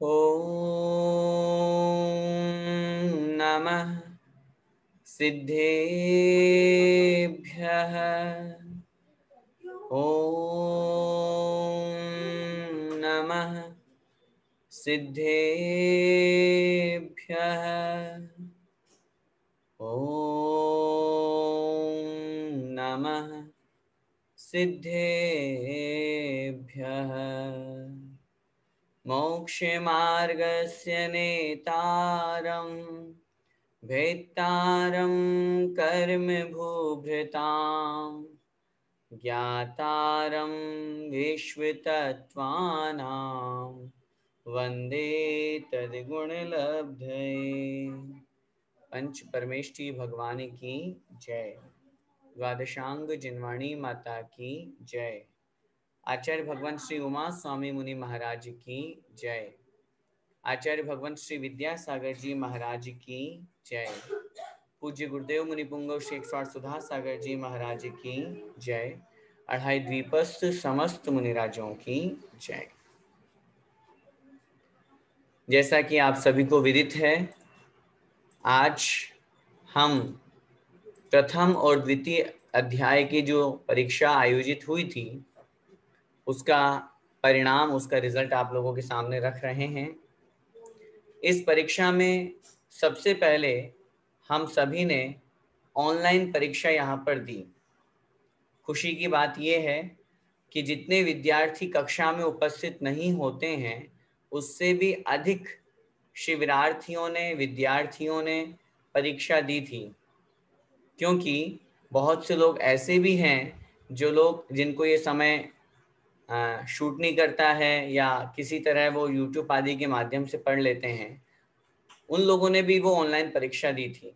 ॐ नमः सिद्धेभ्यः। ॐ नमः सिद्धेभ्यः। ॐ नमः सिद्धेभ्यः। मोक्षमार्गस्य नेतारं भेत्तारं कर्मभूभृतां ज्ञातारं विश्वतत्त्वानां वन्दे तद्गुणलब्धये। पंच परमेष्ठी भगवान की जय। द्वादशांग जिनवाणी माता की जय। आचार्य भगवान श्री उमा स्वामी मुनि महाराज की जय। आचार्य भगवान श्री विद्यासागर जी महाराज की जय। पूज्य गुरुदेव मुनि पुंगव श्री 108 सुधा सागर जी महाराज की जय। अढ़ाई द्वीपस्थ समस्त मुनिराजों की जय। जैसा कि आप सभी को विदित है, आज हम प्रथम और द्वितीय अध्याय की जो परीक्षा आयोजित हुई थी उसका परिणाम, उसका रिजल्ट आप लोगों के सामने रख रहे हैं। इस परीक्षा में सबसे पहले हम सभी ने ऑनलाइन परीक्षा यहाँ पर दी। खुशी की बात यह है कि जितने विद्यार्थी कक्षा में उपस्थित नहीं होते हैं उससे भी अधिक शिविरार्थियों ने, विद्यार्थियों ने परीक्षा दी थी, क्योंकि बहुत से लोग ऐसे भी हैं जो लोग जिनको ये समय शूट नहीं करता है या किसी तरह वो यूट्यूब आदि के माध्यम से पढ़ लेते हैं, उन लोगों ने भी वो ऑनलाइन परीक्षा दी थी।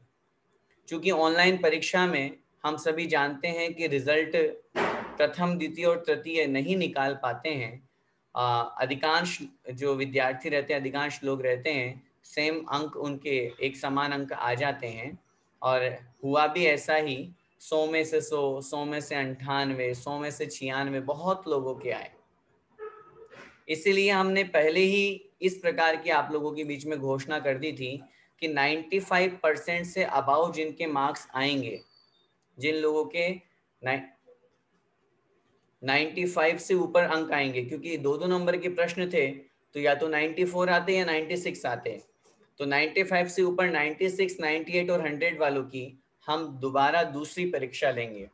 क्योंकि ऑनलाइन परीक्षा में हम सभी जानते हैं कि रिजल्ट प्रथम, द्वितीय और तृतीय नहीं निकाल पाते हैं। अधिकांश जो विद्यार्थी रहते हैं, अधिकांश लोग रहते हैं, सेम अंक उनके एक समान अंक आ जाते हैं। और हुआ भी ऐसा ही, 100 में से 100, 100 में से 98, 100 में से 96 बहुत लोगों के आए। इसीलिए हमने पहले ही इस प्रकार की आप लोगों के बीच में घोषणा कर दी थी कि 95% से अबाव जिनके मार्क्स आएंगे, जिन लोगों के 95 से ऊपर अंक आएंगे, क्योंकि 2-2 नंबर के प्रश्न थे तो या तो 94 आते या 96 आते, तो 95 से ऊपर 96, 98 और 100 वालों की हम दोबारा दूसरी परीक्षा लेंगे।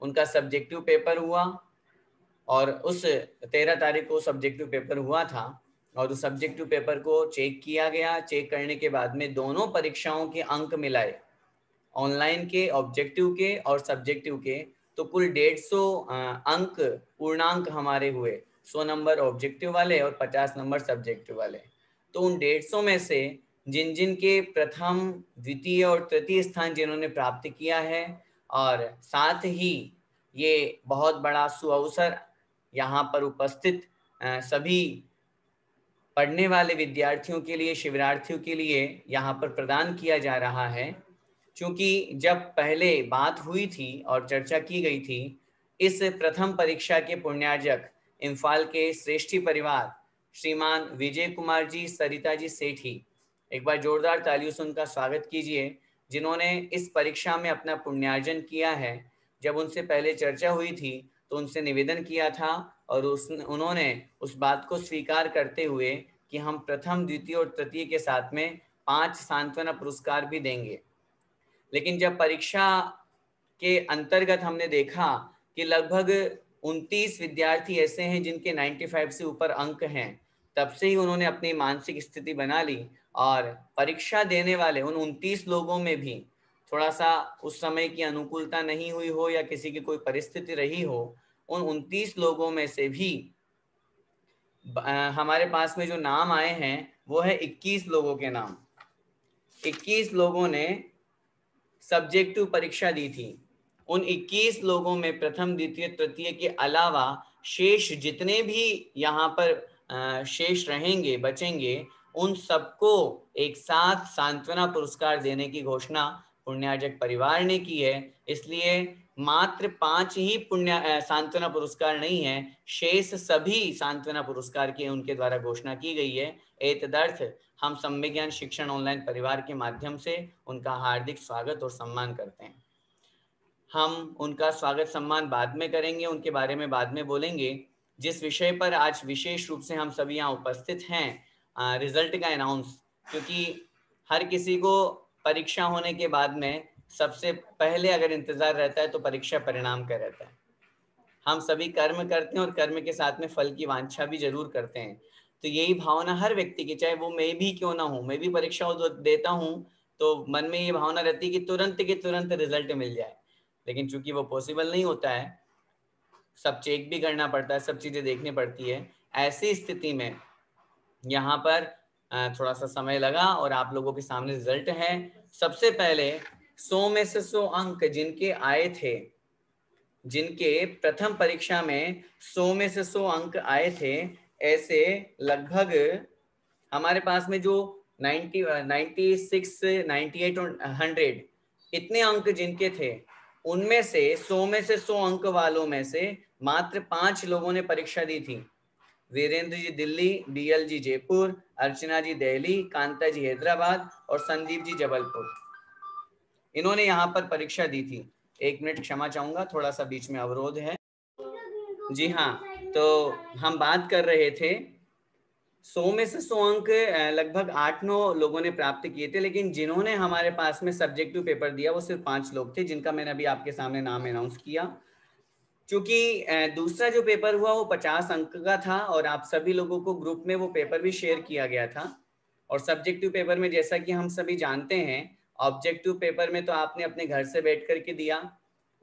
उनका सब्जेक्टिव पेपर हुआ और उस 13 तारीख को सब्जेक्टिव पेपर हुआ था और उस सब्जेक्टिव पेपर को चेक किया गया। चेक करने के बाद में दोनों परीक्षाओं के अंक मिलाए, ऑनलाइन के, ऑब्जेक्टिव के और सब्जेक्टिव के, तो कुल 150 अंक पूर्णांक हमारे हुए। 100 नंबर ऑब्जेक्टिव वाले और 50 नंबर सब्जेक्टिव वाले। तो उन 150 में से जिन जिन के प्रथम, द्वितीय और तृतीय स्थान जिन्होंने प्राप्त किया है, और साथ ही ये बहुत बड़ा सुअवसर यहाँ पर उपस्थित सभी पढ़ने वाले विद्यार्थियों के लिए, शिविरार्थियों के लिए यहाँ पर प्रदान किया जा रहा है। क्योंकि जब पहले बात हुई थी और चर्चा की गई थी, इस प्रथम परीक्षा के पुण्यार्जक इम्फाल के श्रेष्ठी परिवार श्रीमान विजय कुमार जी, सरिता जी सेठी, एक बार जोरदार तालियों से उनका स्वागत कीजिए, जिन्होंने इस परीक्षा में अपना पुण्यार्जन किया है। जब उनसे पहले चर्चा हुई थी तो उनसे निवेदन किया था और उन्होंने उस बात को स्वीकार करते हुए कि हम प्रथम, द्वितीय और तृतीय के साथ में 5 सांत्वना पुरस्कार भी देंगे। लेकिन जब परीक्षा के अंतर्गत हमने देखा कि लगभग 29 विद्यार्थी ऐसे हैं जिनके 95 से ऊपर अंक हैं, तब से ही उन्होंने अपनी मानसिक स्थिति बना ली और परीक्षा देने वाले उन 29 लोगों में भी थोड़ा सा उस समय की अनुकूलता नहीं हुई हो या किसी की कोई परिस्थिति रही हो, उन 29 लोगों में से भी हमारे पास में जो नाम आए हैं वो है 21 लोगों के नाम। 21 लोगों ने सब्जेक्टिव परीक्षा दी थी। उन 21 लोगों में प्रथम, द्वितीय, तृतीय के अलावा शेष जितने भी यहाँ पर शेष रहेंगे, बचेंगे, उन सबको एक साथ सांत्वना पुरस्कार देने की घोषणा पुण्यार्जक परिवार ने की है। इसलिए मात्र 5 ही पुण्य सांत्वना पुरस्कार नहीं है, शेष सभी सांत्वना पुरस्कार की उनके द्वारा घोषणा की गई है। एतदर्थ हम सम्य ज्ञान शिक्षण ऑनलाइन परिवार के माध्यम से उनका हार्दिक स्वागत और सम्मान करते हैं। हम उनका स्वागत सम्मान बाद में करेंगे, उनके बारे में बाद में बोलेंगे। जिस विषय पर आज विशेष रूप से हम सभी यहाँ उपस्थित हैं, रिजल्ट का अनाउंस, क्योंकि हर किसी को परीक्षा होने के बाद में सबसे पहले अगर इंतजार रहता है तो परीक्षा परिणाम का रहता है। हम सभी कर्म करते हैं और कर्म के साथ में फल की वांछा भी जरूर करते हैं। तो यही भावना हर व्यक्ति की, चाहे वो मैं भी क्यों ना हूँ, मैं भी परीक्षा देता हूँ तो मन में ये भावना रहती है कि तुरंत के तुरंत रिजल्ट मिल जाए, लेकिन चूंकि वो पॉसिबल नहीं होता है, सब चेक भी करना पड़ता है, सब चीजें देखनी पड़ती है। ऐसी स्थिति में यहाँ पर थोड़ा सा समय लगा और आप लोगों के सामने रिजल्ट है। सबसे पहले 100 में से 100 अंक जिनके आए थे, जिनके प्रथम परीक्षा में 100 में से 100 अंक आए थे, ऐसे लगभग हमारे पास में जो 96, 98 और 100 इतने अंक जिनके थे, उनमें से 100 में से 100 अंक वालों में से मात्र 5 लोगों ने परीक्षा दी थी। वीरेंद्र जी दिल्ली, बीएल जी जयपुर, अर्चना जी दिल्ली, कांता जी हैदराबाद और संदीप जी जबलपुर, इन्होंने यहाँ पर परीक्षा दी थी। 1 मिनट क्षमा चाहूंगा, थोड़ा सा बीच में अवरोध है। जी हाँ, तो हम बात कर रहे थे 100 में से 100 अंक लगभग 8-9 लोगों ने प्राप्त किए थे, लेकिन जिन्होंने हमारे पास में सब्जेक्टिव पेपर दिया वो सिर्फ 5 लोग थे, जिनका मैंने अभी आपके सामने नाम अनाउंस किया। क्योंकि दूसरा जो पेपर हुआ वो 50 अंक का था और आप सभी लोगों को ग्रुप में वो पेपर भी शेयर किया गया था। और सब्जेक्टिव पेपर में जैसा कि हम सभी जानते हैं, ऑब्जेक्टिव पेपर में तो आपने अपने घर से बैठ करके दिया।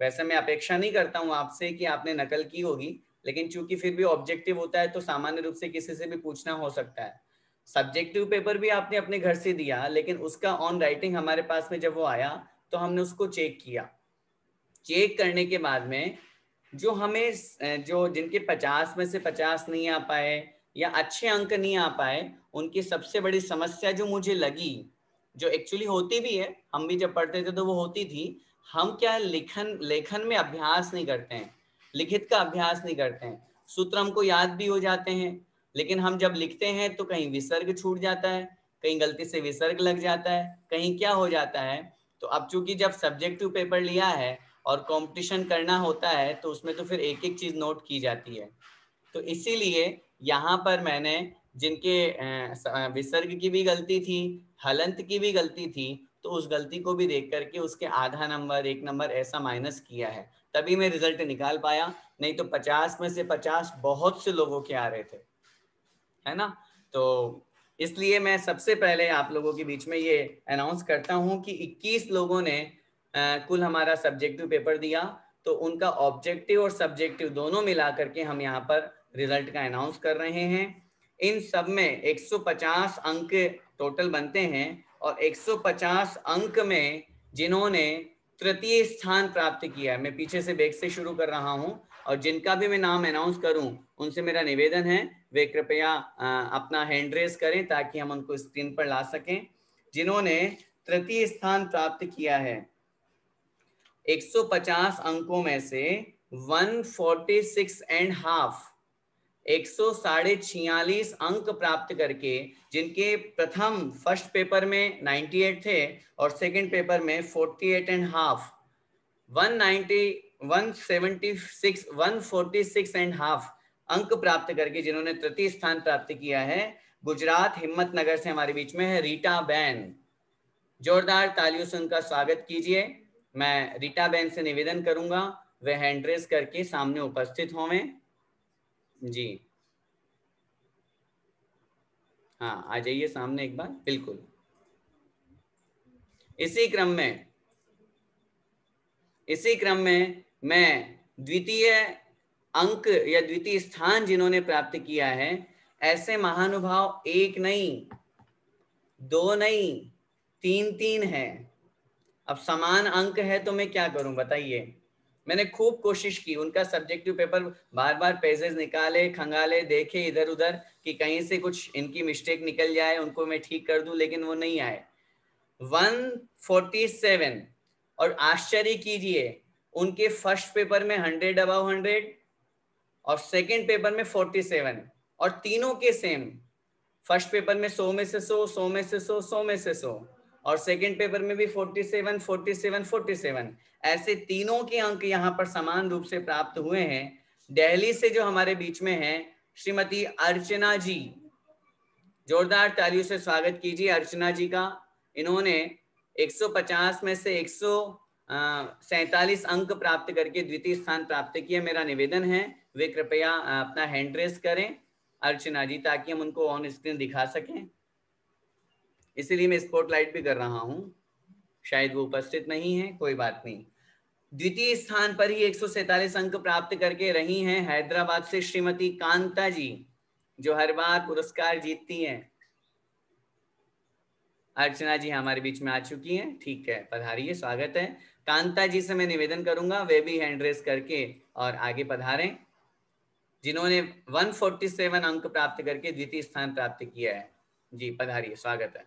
वैसे मैं अपेक्षा नहीं करता हूँ आपसे कि आपने नकल की होगी, लेकिन चूंकि फिर भी ऑब्जेक्टिव होता है तो सामान्य रूप से किसी से भी पूछना हो सकता है। सब्जेक्टिव पेपर भी आपने अपने घर से दिया, लेकिन उसका ऑन राइटिंग हमारे पास में जब वो आया तो हमने उसको चेक किया। चेक करने के बाद में जो हमें जो जिनके 50 में से 50 नहीं आ पाए या अच्छे अंक नहीं आ पाए, उनकी सबसे बड़ी समस्या जो मुझे लगी, जो एक्चुअली होती भी है, हम भी जब पढ़ते थे तो वो होती थी, हम क्या लेखन में अभ्यास नहीं करते हैं, लिखित का अभ्यास नहीं करते हैं। सूत्र हमको याद भी हो जाते हैं, लेकिन हम जब लिखते हैं तो कहीं विसर्ग छूट जाता है, कहीं गलती से विसर्ग लग जाता है, कहीं क्या हो जाता है। तो अब चूंकि जब सब्जेक्टिव पेपर लिया है और कंपटीशन करना होता है तो उसमें तो फिर एक एक चीज नोट की जाती है। तो इसीलिए यहाँ पर मैंने जिनके विसर्ग की भी गलती थी, हलंत की भी गलती थी, तो उस गलती को भी देख करके उसके आधा नंबर 1 नंबर ऐसा माइनस किया है, तभी मैं रिजल्ट निकाल पाया। नहीं तो 50 में से 50 बहुत से लोगों के आ रहे थे, है ना। तो इसलिए मैं सबसे पहले आप लोगों के बीच में ये अनाउंस करता हूं कि 21 लोगों ने कुल हमारा सब्जेक्टिव पेपर दिया, तो उनका ऑब्जेक्टिव और सब्जेक्टिव दोनों मिला करके हम यहाँ पर रिजल्ट का अनाउंस कर रहे हैं। इन सब में 150 अंक टोटल बनते हैं और 150 अंक में जिन्होंने तृतीय स्थान प्राप्त किया है, मैं पीछे से बैक से शुरू कर रहा हूं, और जिनका भी मैं नाम अनाउंस करूं उनसे मेरा निवेदन है वे कृपया अपना हैंड रेस करें ताकि हम उनको स्क्रीन पर ला सकें। जिन्होंने तृतीय स्थान प्राप्त किया है 150 अंकों में से 146 एंड हाफ, 146 अंक प्राप्त करके, जिनके प्रथम फर्स्ट पेपर में 98 थे और सेकंड पेपर में 48 एंड हाफ, 146 एंड हाफ अंक प्राप्त करके जिन्होंने तृतीय स्थान प्राप्त किया है, गुजरात हिम्मतनगर से हमारे बीच में है रीटा बैन। जोरदार तालियों से उनका स्वागत कीजिए। मैं रीटा बैन से निवेदन करूंगा वे हैंड रेस करके सामने उपस्थित होवें। जी हाँ, आ जाइए सामने एक बार, बिल्कुल। इसी क्रम में मैं द्वितीय अंक या द्वितीय स्थान जिन्होंने प्राप्त किया है, ऐसे महानुभाव एक नहीं, दो नहीं, तीन है। अब समान अंक है तो मैं क्या करूं बताइए। मैंने खूब कोशिश की, उनका सब्जेक्टिव पेपर बार बार पेजेस निकाले, खंगाले, देखे इधर उधर कि कहीं से कुछ इनकी मिस्टेक निकल जाए, उनको मैं ठीक कर दूं, लेकिन वो नहीं आए। 147, और आश्चर्य कीजिए उनके फर्स्ट पेपर में 100 अबव 100 और सेकंड पेपर में 47, और तीनों के सेम। फर्स्ट पेपर में 100 में से 100, 100 में से 100, 100 में से 100, और सेकंड पेपर में भी 47, 47, 47। ऐसे तीनों के अंक यहाँ पर समान रूप से प्राप्त हुए हैं। दिल्ली से जो हमारे बीच में है श्रीमती अर्चना जी, जोरदार तालियों से स्वागत कीजिए अर्चना जी का। इन्होंने 150 में से 147 अंक प्राप्त करके द्वितीय स्थान प्राप्त किया। मेरा निवेदन है वे कृपया अपना हैंड रेस करें अर्चना जी, ताकि हम उनको ऑन स्क्रीन दिखा सकें। इसीलिए मैं स्पॉटलाइट भी कर रहा हूं, शायद वो उपस्थित नहीं है, कोई बात नहीं। द्वितीय स्थान पर ही 147 अंक प्राप्त करके रही हैं हैदराबाद से श्रीमती कांता जी, जो हर बार पुरस्कार जीतती हैं। अर्चना जी हमारे बीच में आ चुकी हैं, ठीक है, पधारिए, स्वागत है। कांता जी से मैं निवेदन करूंगा वे भी हैंड रेस करके और आगे पधारें, जिन्होंने 147 अंक प्राप्त करके द्वितीय स्थान प्राप्त किया है। जी पधारिए, स्वागत है।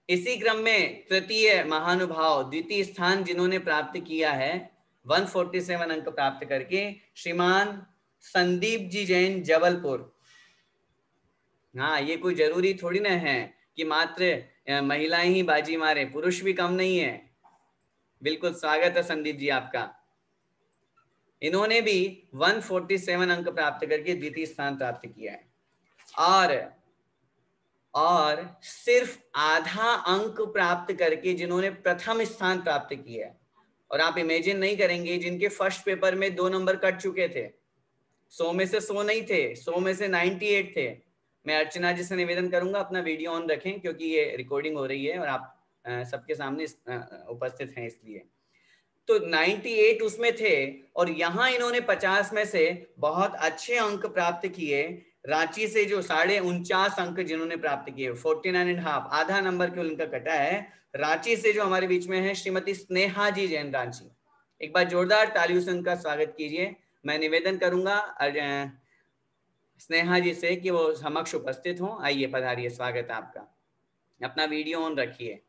इसी क्रम में तृतीय महानुभाव द्वितीय स्थान जिन्होंने प्राप्त किया है 147 अंक प्राप्त करके, श्रीमान संदीप जी जैन, जबलपुर। हाँ, ये कोई जरूरी थोड़ी ना है कि मात्र महिलाएं ही बाजी मारे, पुरुष भी कम नहीं है। बिल्कुल स्वागत है संदीप जी आपका। इन्होंने भी 147 अंक प्राप्त करके द्वितीय स्थान प्राप्त किया है। और सिर्फ आधा अंक प्राप्त करके जिन्होंने प्रथम स्थान प्राप्त किया है। और आप इमेजिन नहीं करेंगे, जिनके फर्स्ट पेपर में 2 नंबर कट चुके थे, 100 में से 100 नहीं थे, 100 में से 98 थे। मैं अर्चना जी से निवेदन करूंगा अपना वीडियो ऑन रखें, क्योंकि ये रिकॉर्डिंग हो रही है और आप सबके सामने उपस्थित हैं, इसलिए। तो 98 उसमें थे, और यहाँ इन्होंने 50 में से बहुत अच्छे अंक प्राप्त किए। रांची से जो 49.5 अंक जिन्होंने प्राप्त किए, 49.5, आधा नंबर केवल इनका कटा है। रांची से जो हमारे बीच में है श्रीमती स्नेहा जी जैन, रांची। एक बार जोरदार तालियों से उनका स्वागत कीजिए। मैं निवेदन करूंगा स्नेहा जी से कि वो समक्ष उपस्थित हों। आइए, पधारिए, स्वागत है आपका। अपना वीडियो ऑन रखिए।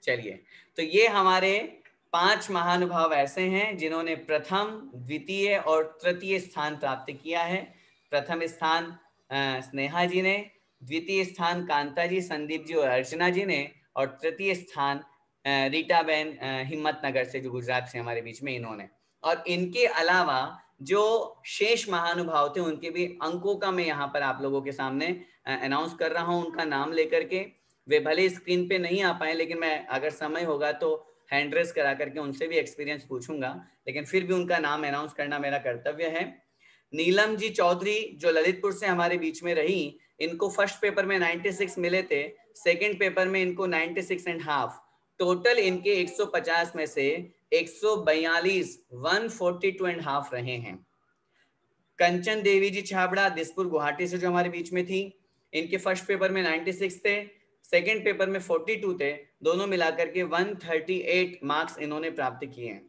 चलिए, तो ये हमारे 5 महानुभाव ऐसे हैं जिन्होंने प्रथम, द्वितीय और तृतीय स्थान प्राप्त किया है। प्रथम स्थान स्नेहा जी ने, द्वितीय स्थान कांता जी, संदीप जी और अर्चना जी ने, और तृतीय स्थान रीटा बहन हिम्मतनगर से, जो गुजरात से हमारे बीच में, इन्होंने। और इनके अलावा जो शेष महानुभाव थे उनके भी अंकों का मैं यहाँ पर आप लोगों के सामने अनाउंस कर रहा हूँ, उनका नाम लेकर के। वे भले स्क्रीन पे नहीं आ पाए, लेकिन मैं अगर समय होगा तो हैंड रेस करा करके उनसे भी एक्सपीरियंस पूछूंगा, लेकिन फिर भी उनका नाम अनाउंस करना मेरा कर्तव्य है। नीलम जी चौधरी, जो ललितपुर से हमारे बीच में रही, इनको फर्स्ट पेपर में 96 मिले थे, सेकंड पेपर में इनको 96.5। टोटल इनके 150 में से 142, 142.5 रहे हैं। कंचन देवी जी छाबड़ा, दिसपुर गुवाहाटी से, जो हमारे बीच में थी, इनके फर्स्ट पेपर में 96 थे, सेकंड पेपर में 42 थे, दोनों मिलाकर के 138 मार्क्स इन्होंने प्राप्त किए हैं।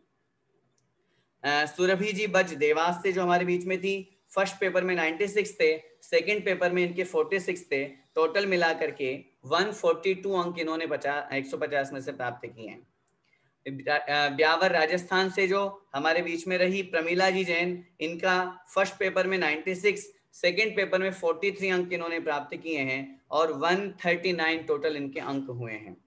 सुरभि जी बज, देवास से, जो हमारे बीच में थी, फर्स्ट पेपर में 96 थे, सेकंड पेपर में इनके 46 थे, टोटल मिलाकर के 142 अंक इन्होंने 150 में से प्राप्त किए हैं। ब्यावर राजस्थान से जो हमारे बीच में रही प्रमीला जी जैन, इनका फर्स्ट पेपर में 96, सेकंड पेपर में 43 अंक इन्होंने प्राप्त किए हैं, और 139 टोटल इनके अंक हुए हैं।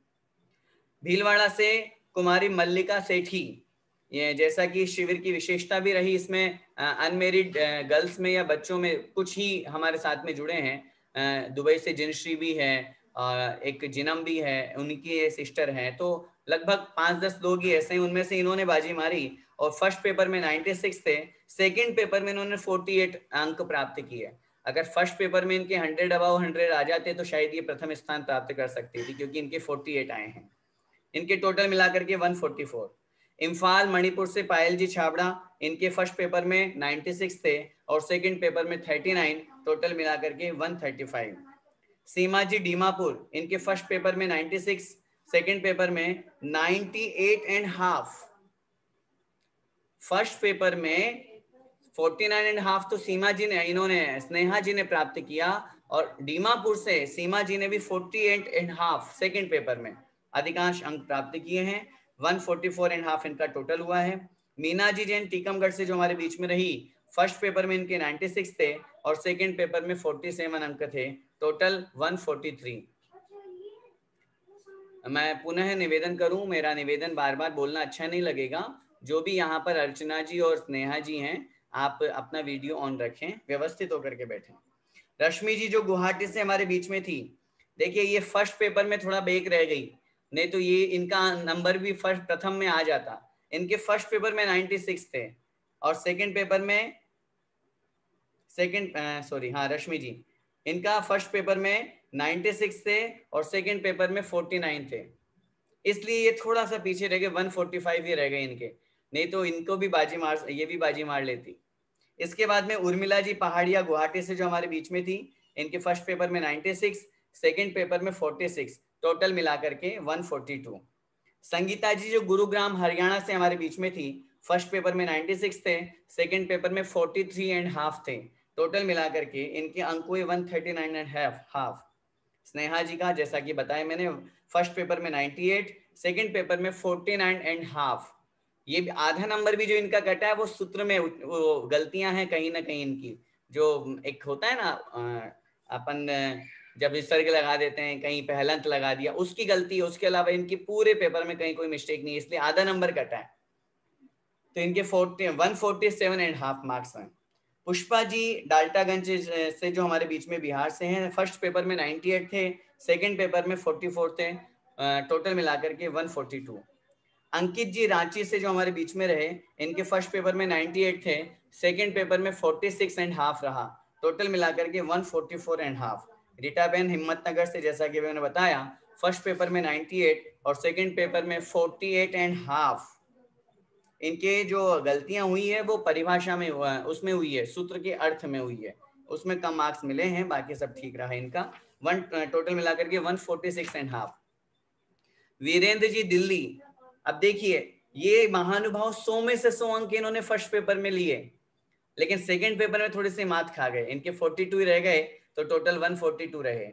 भीलवाड़ा से कुमारी मल्लिका सेठी, ये जैसा कि शिविर की विशेषता भी रही, इसमें अनमेरिड गर्ल्स में या बच्चों में कुछ ही हमारे साथ में जुड़े हैं। दुबई से जिनश्री भी है, एक जिनम भी है, उनकी सिस्टर हैं, तो लगभग 5-10 लोग ही ऐसे हैं। उनमें से इन्होंने बाजी मारी और फर्स्ट पेपर में 96 थे, सेकंड पेपर में इन्होंने 48 अंक प्राप्त किए। अगर फर्स्ट पेपर में इनके 100 अबव 100 आ जाते तो शायद ये प्रथम स्थान प्राप्त कर सकती थी, क्योंकि इनके 48 आए हैं। इनके टोटल मिलाकर के 144। इम्फाल मणिपुर से पायल जी छाबड़ा, इनके फर्स्ट पेपर में 96 थे और सेकंड पेपर में 39, टोटल मिलाकर के 135। सीमा जी डीमापुर, इनके फर्स्ट पेपर में 96, सेकंड पेपर में 98.5, फर्स्ट पेपर में 49.5 तो सीमा जी ने, इन्होंने स्नेहा जी ने प्राप्त किया, और डीमापुर से सीमा जी ने भी 48.5 सेकंड पेपर में अधिकांश अंक प्राप्त किए हैं। 144.5 इनका टोटल हुआ है। मीना जी जैन टीकमगढ़ से जो हमारे बीच में रही, फर्स्ट पेपर में इनके 96 थे और सेकंड पेपर में 47 अंक थे, टोटल 143। मैं पुनः निवेदन करूं, मेरा निवेदन बार बार बोलना अच्छा नहीं लगेगा, जो भी यहाँ पर अर्चना जी और स्नेहा जी हैं, आप अपना वीडियो ऑन रखें, व्यवस्थित होकर के बैठें। रश्मि जी जो गुवाहाटी से हमारे बीच में थी, देखिए ये फर्स्ट पेपर में थोड़ा ब्रेक रह गई, नहीं तो ये इनका नंबर भी फर्स्ट प्रथम में आ जाता। इनके फर्स्ट पेपर में 96 थे और सेकंड पेपर में रश्मि जी, इनका फर्स्ट पेपर में 96 थे और सेकंड पेपर में 49 थे, इसलिए ये थोड़ा सा पीछे रह गए, 145 ही रह गए इनके, नहीं तो इनको भी ये भी बाजी मार लेती। इसके बाद में उर्मिला जी पहाड़िया गुवाहाटी से जो हमारे बीच में थी, इनके फर्स्ट पेपर में 96, सेकंड पेपर में 46, टोटल मिलाकर के 142। संगीता जी जो गुरुग्राम हरियाणा से हमारे बीच में थी, फर्स्ट पेपर में 96 थे, सेकंड पेपर में 43.5 थे, टोटल मिलाकर के इनके अंक हुए 139.5। स्नेहा जी का जैसा कि बताया मैंने, फर्स्ट पेपर में 98, सेकंड पेपर में 49.5। ये आधा नंबर भी जो इनका कटा है वो सूत्र में वो गलतियां हैं कहीं ना कहीं इनकी, जो एक होता है ना अपन जब विसर्ग लगा देते हैं, कहीं पहलंत लगा दिया, उसकी गलती है, उसके अलावा इनकी पूरे पेपर में कहीं कोई मिस्टेक नहीं है, इसलिए आधा नंबर कटा है। तो इनके 147.5 मार्क्स हैं। पुष्पा जी डाल्टागंज से जो हमारे बीच में बिहार से हैं, फर्स्ट पेपर में 98 थे, सेकंड पेपर में 44 थे, टोटल मिलाकर के 142। अंकित जी रांची से जो हमारे बीच में रहे, इनके फर्स्ट पेपर में 98 थे, सेकंड पेपर में 46.5 रहा, टोटल मिलाकर के 144.5। रीटा बेन हिम्मतनगर से, जैसा कि मैंने बताया, फर्स्ट पेपर में 98 और सेकंड पेपर में 48.5। इनके जो गलतियां हुई है वो परिभाषा में उसमें हुई है, सूत्र के अर्थ में हुई है, उसमें कम मार्क्स मिले हैं, बाकी सब ठीक रहा इनका। टोटल मिलाकर के 146.5। वीरेंद्र जी दिल्ली, अब देखिए ये महानुभाव 100 में से 100 अंक इन्होंने फर्स्ट पेपर में लिए, लेकिन सेकंड पेपर में थोड़ी सी मात खा गए, इनके 42 रह गए, तो टोटल 142 रहे।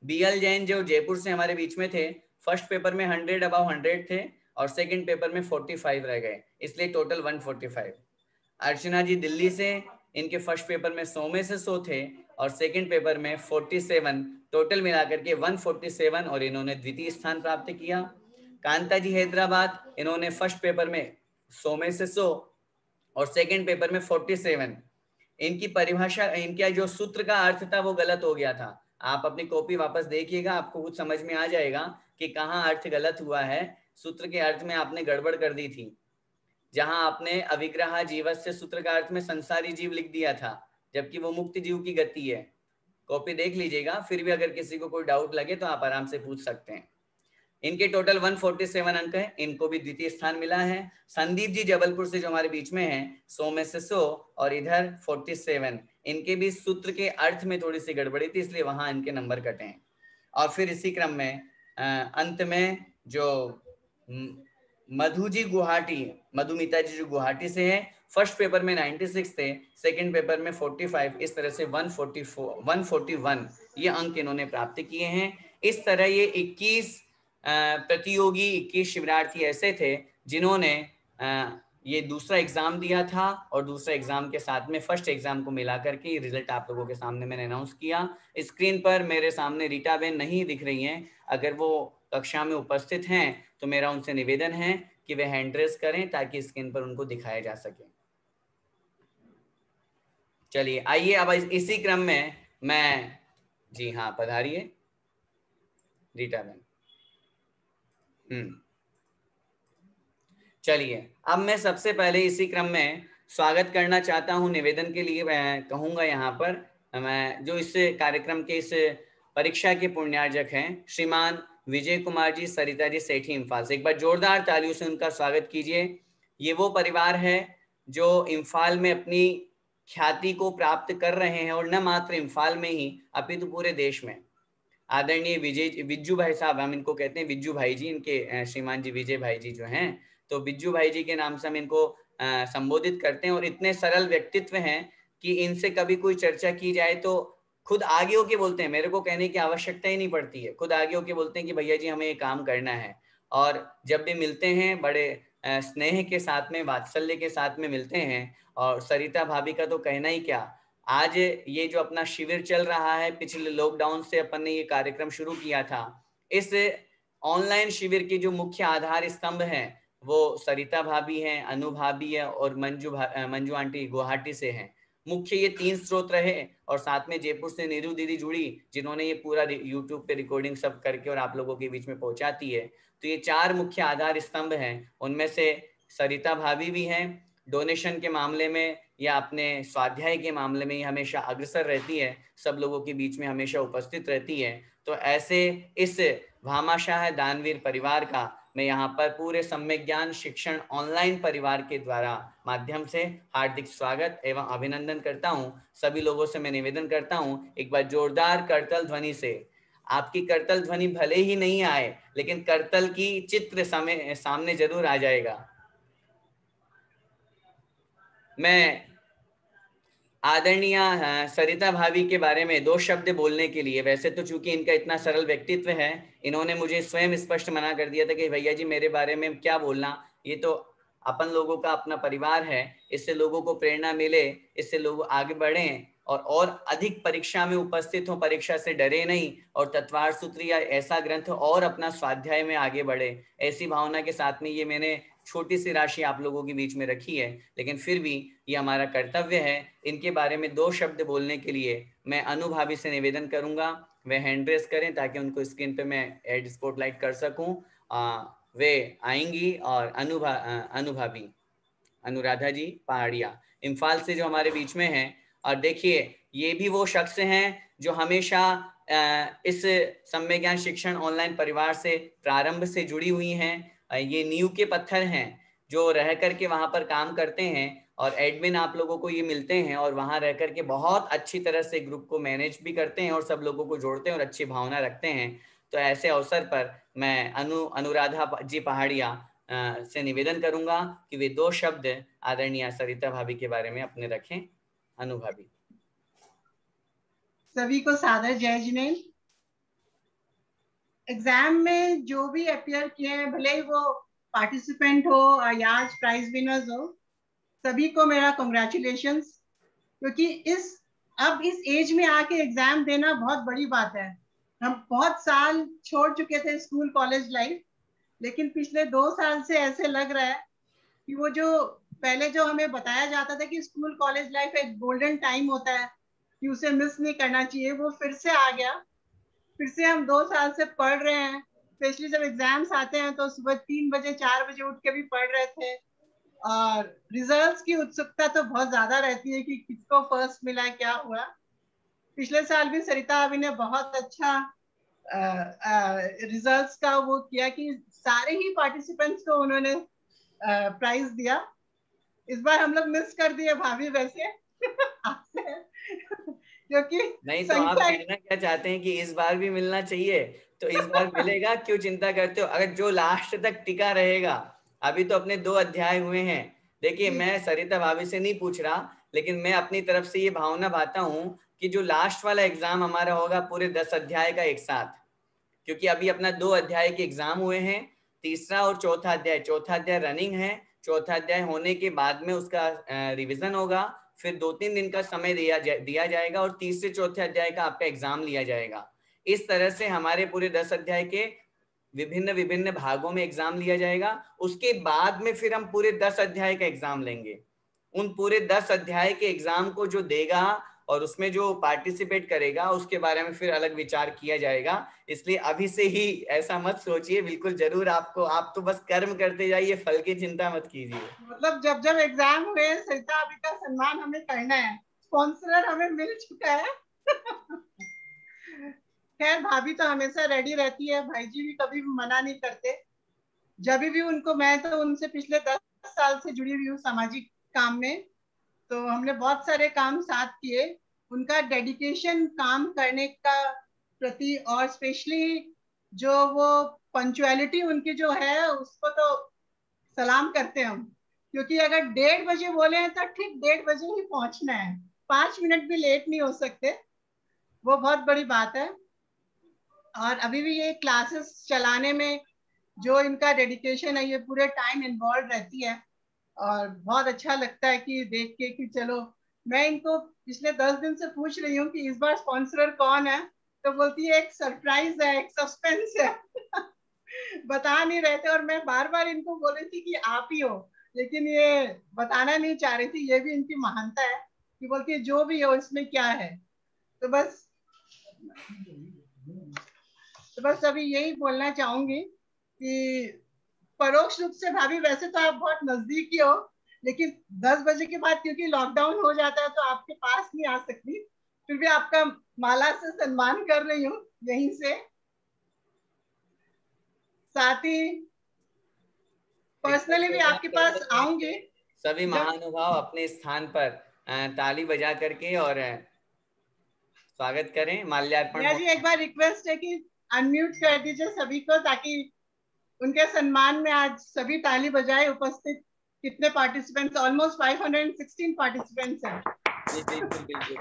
बीएल जैन जो जयपुर से हमारे बीच में थे, फर्स्ट पेपर में 100 अबाउ 100 थे और सेकंड पेपर में 45 रह गए, इसलिए टोटल 145। अर्चना जी दिल्ली से, इनके फर्स्ट पेपर में 100 में से 100 थे और सेकंड पेपर में 47, टोटल मिलाकर के 147 और इन्होंने द्वितीय स्थान प्राप्त किया। कांता जी हैदराबाद, इन्होंने फर्स्ट पेपर में 100 में से 100 और सेकंड पेपर में 47। इनकी परिभाषा, इनका जो सूत्र का अर्थ था वो गलत हो गया था, आप अपनी कॉपी वापस देखिएगा, आपको कुछ समझ में आ जाएगा कि कहाँ अर्थ गलत हुआ है। सूत्र के अर्थ में आपने गड़बड़ कर दी थी, जहां आपने अविग्रह जीवस्य सूत्र का अर्थ में संसारी जीव लिख दिया था, जबकि वो मुक्त जीव की गति है। कॉपी देख लीजिएगा, फिर भी अगर किसी को कोई डाउट लगे तो आप आराम से पूछ सकते हैं। इनके टोटल 147 अंक है, इनको भी द्वितीय स्थान मिला है। संदीप जी जबलपुर से जो हमारे बीच में है, 100 में से 100 और इधर 47, इनके भी सूत्र के अर्थ में थोड़ी सी गड़बड़ी थी, इसलिए वहां इनके नंबर कटे हैं। और फिर इसी क्रम में अंत में जो मधुमिता जी जो गुवाहाटी से है, फर्स्ट पेपर में 96 थे, सेकंड पेपर में 45, इस तरह से 141 ये अंक इन्होंने प्राप्त किए हैं। इस तरह ये 21 प्रतियोगी, 21 शिविरार्थी ऐसे थे जिन्होंने ये दूसरा एग्जाम दिया था और दूसरा एग्जाम के साथ में फर्स्ट एग्जाम को मिला करके रिजल्ट आप लोगों के सामने मैंने अनाउंस किया। स्क्रीन पर मेरे सामने रीटा बेन नहीं दिख रही हैं, अगर वो कक्षा में उपस्थित हैं तो मेरा उनसे निवेदन है कि वे हैंड रेस करें ताकि स्क्रीन पर उनको दिखाया जा सके। चलिए आइए अब इसी क्रम में मैं, जी हाँ पधारिए रीटा बेन। चलिए अब मैं सबसे पहले इसी क्रम में स्वागत करना चाहता हूं, निवेदन के लिए मैं कहूंगा यहाँ पर, मैं जो इस कार्यक्रम के इस परीक्षा के पुण्यार्जक हैं श्रीमान विजय कुमार जी सरिता जी सेठी इम्फाल से, एक बार जोरदार तालियों से उनका स्वागत कीजिए। ये वो परिवार है जो इम्फाल में अपनी ख्याति को प्राप्त कर रहे हैं और न मात्र इम्फाल में ही अपितु पूरे देश में। आदरणीय विज्जू भाई साहब, हम इनको कहते हैं विज्जू भाई जी, इनके श्रीमान जी विजय भाई जी जो हैं, तो बिज्जू भाई जी के नाम से हम इनको संबोधित करते हैं और इतने सरल व्यक्तित्व हैं कि इनसे कभी कोई चर्चा की जाए तो खुद आगे होके बोलते हैं, मेरे को कहने की आवश्यकता ही नहीं पड़ती है, खुद आगे होके बोलते हैं कि भैया जी हमें ये काम करना है। और जब भी मिलते हैं बड़े स्नेह के साथ में, वात्सल्य के साथ में मिलते हैं। और सरिता भाभी का तो कहना ही क्या, आज ये जो अपना शिविर चल रहा है, पिछले लॉकडाउन से अपन ने ये कार्यक्रम शुरू किया था, इस ऑनलाइन शिविर के जो मुख्य आधार स्तंभ हैं वो सरिता भाभी हैं, अनु भाभी है और मंजू आंटी गुवाहाटी से हैं। मुख्य ये 3 स्रोत रहे, और साथ में जयपुर से नीरू दीदी जुड़ी, जिन्होंने ये पूरा यूट्यूब पे रिकॉर्डिंग सब करके और आप लोगों के बीच में पहुंचाती है। तो ये 4 मुख्य आधार स्तंभ हैं, उनमें से सरिता भाभी भी हैं। डोनेशन के मामले में या अपने स्वाध्याय के मामले में ये हमेशा अग्रसर रहती है, सब लोगों के बीच में हमेशा उपस्थित रहती है। तो ऐसे इस भामाशाह दानवीर परिवार का मैं यहाँ पर पूरे सम्यक ज्ञान शिक्षण ऑनलाइन परिवार के द्वारा माध्यम से हार्दिक स्वागत एवं अभिनंदन करता हूँ। सभी लोगों से मैं निवेदन करता हूँ, एक बार जोरदार करतल ध्वनि से, आपकी करतल ध्वनि भले ही नहीं आए लेकिन करतल की चित्र सामने जरूर आ जाएगा। मैं आदरणीय सरिता भाभी के बारे में 2 शब्द बोलने के लिए, वैसे तो चूंकि इनका इतना सरल व्यक्तित्व है, इन्होंने मुझे स्वयं स्पष्ट मना कर दिया था कि भैया जी मेरे बारे में क्या बोलना, ये तो अपन लोगों का अपना परिवार है, इससे लोगों को प्रेरणा मिले, इससे लोग आगे बढ़ें और अधिक परीक्षा में उपस्थित हो, परीक्षा से डरे नहीं, और तत्वार सूत्र या ऐसा ग्रंथ और अपना स्वाध्याय में आगे बढ़े, ऐसी भावना के साथ में ये मैंने छोटी सी राशि आप लोगों के बीच में रखी है। लेकिन फिर भी ये हमारा कर्तव्य है, इनके बारे में 2 शब्द बोलने के लिए मैं अनु भाभी से निवेदन करूंगा, वे हैंड रेस करें ताकि उनको स्क्रीन पे मैं एड स्पॉटलाइट कर सकूं। वे आएंगी, और अनु भाभी अनुराधा जी पहाड़िया इम्फाल से जो हमारे बीच में हैं। और देखिए ये भी वो शख्स हैं जो हमेशा इस सम्य ज्ञान शिक्षण ऑनलाइन परिवार से प्रारंभ से जुड़ी हुई हैं। ये नींव के पत्थर हैं जो रह करके वहां पर काम करते हैं, और एडमिन आप लोगों को ये मिलते हैं और वहां रह करके बहुत अच्छी तरह से ग्रुप को मैनेज भी करते हैं और सब लोगों को जोड़ते हैं और अच्छी भावना रखते हैं। तो ऐसे अवसर पर मैं अनुराधा जी पहाड़िया से निवेदन करूंगा कि वे 2 शब्द आदरणीय सरिता भाभी के बारे में अपने रखें। अनु भाभी। सभी को सादर जय जिनेन्द्र। एग्जाम में जो भी अपियर किए हैं, भले ही वो पार्टिसिपेंट हो या प्राइज विनर्स हो, सभी को मेरा कॉन्ग्रेचुलेशंस, क्योंकि अब इस एज में आके एग्जाम देना बहुत बड़ी बात है। हम बहुत साल छोड़ चुके थे स्कूल कॉलेज लाइफ, लेकिन पिछले 2 साल से ऐसे लग रहा है कि वो जो पहले जो हमें बताया जाता था कि स्कूल कॉलेज लाइफ एक गोल्डन टाइम होता है कि उसे मिस नहीं करना चाहिए, वो फिर से आ गया। फिर से हम 2 साल से पढ़ रहे हैं, स्पेशली जब एग्जाम्स आते हैं तो सुबह 3 बजे 4 बजे उठ के भी पढ़ रहे थे। और रिजल्ट्स की उत्सुकता तो बहुत ज्यादा रहती है कि किसको फर्स्ट मिला, क्या हुआ। पिछले साल भी सरिता अभी ने बहुत अच्छा रिजल्ट्स का वो किया कि सारे ही पार्टिसिपेंट्स को उन्होंने प्राइज दिया। इस बार हम लोग मिस कर दिए भाभी वैसे क्योंकि नहीं तो आप कहना क्या चाहते हैं कि इस बार भी मिलना चाहिए? तो इस बार मिलेगा, क्यों चिंता करते हो? अगर जो लास्ट तक टिका रहेगा, अभी तो अपने 2 अध्याय हुए हैं। देखिए मैं सरिता भाभी से नहीं पूछ रहा, लेकिन मैं अपनी तरफ से ये भावना भाता हूँ कि जो लास्ट वाला एग्जाम हमारा होगा पूरे 10 अध्याय का एक साथ, क्योंकि अभी अपना 2 अध्याय के एग्जाम हुए हैं, तीसरा और चौथा अध्याय रनिंग है। चौथा अध्याय होने के बाद में उसका रिवीजन होगा, फिर 2-3 दिन का समय दिया जाएगा और तीसरे चौथे अध्याय का आपका एग्जाम लिया जाएगा। इस तरह से हमारे पूरे 10 अध्याय के विभिन्न विभिन्न भागों में एग्जाम लिया जाएगा। उसके बाद में फिर हम पूरे 10 अध्याय का एग्जाम लेंगे। उन पूरे 10 अध्याय के एग्जाम को जो देगा और उसमें जो पार्टिसिपेट करेगा उसके बारे में फिर अलग विचार किया जाएगा। इसलिए अभी से ही ऐसा मत सोचिए, बिल्कुल जरूर आपको, आप तो बस कर्म करते जाइए, फल की चिंता मत कीजिए। मतलब जब जब एग्जाम हुए सरिता अभी का सम्मान हमें करना है, स्पॉन्सर हमें मिल चुका है खैर भाभी तो हमेशा रेडी रहती है, भाई जी भी कभी भी मना नहीं करते। जब भी उनको, मैं तो उनसे पिछले 10 साल से जुड़ी हुई हूँ सामाजिक काम में, तो हमने बहुत सारे काम साथ किए। उनका डेडिकेशन काम करने का प्रति, और स्पेशली जो वो पंचुअलिटी उनकी जो है, उसको तो सलाम करते हैं हम। क्योंकि अगर 1:30 बजे बोले हैं तो ठीक 1:30 बजे ही पहुंचना है, 5 मिनट भी लेट नहीं हो सकते। वो बहुत बड़ी बात है। और अभी भी ये क्लासेस चलाने में जो इनका डेडिकेशन है, ये पूरे टाइम इन्वॉल्व रहती है और बहुत अच्छा लगता है कि देख के कि चलो, मैं इनको पिछले 10 दिन से पूछ रही हूँ कि इस बार स्पॉन्सर कौन है, तो बोलती है एक सरप्राइज है, एक सस्पेंस है। बता नहीं रहे थे और मैं बार बार इनको बोल रही थी कि आप ही हो, लेकिन ये बताना नहीं चाह रही थी। ये भी इनकी महानता है कि बोलती है जो भी हो इसमें क्या है। तो बस अभी यही बोलना चाहूंगी कि परोक्ष रूप से भाभी वैसे तो आप बहुत नजदीक ही हो, लेकिन 10 बजे के बाद क्योंकि लॉकडाउन हो जाता है तो आपके पास नहीं आ सकती, फिर भी आपका माला से सम्मान कर रही हूँ यहीं से। साथ ही पर्सनली भी आपके पास आऊंगी सभी जब। महानुभाव अपने स्थान पर ताली बजा करके और स्वागत करें, माल्यार्पण भैया हो। जी एक बार रिक्वेस्ट है कि अनम्यूट कर दीजिए सभी को, ताकि उनके सम्मान में आज सभी ताली बजाए। उपस्थित कितने पार्टिसिपेंट्स, ऑलमोस्ट 516 पार्टिसिपेंट्स हैं। जी बिल्कुल बिल्कुल।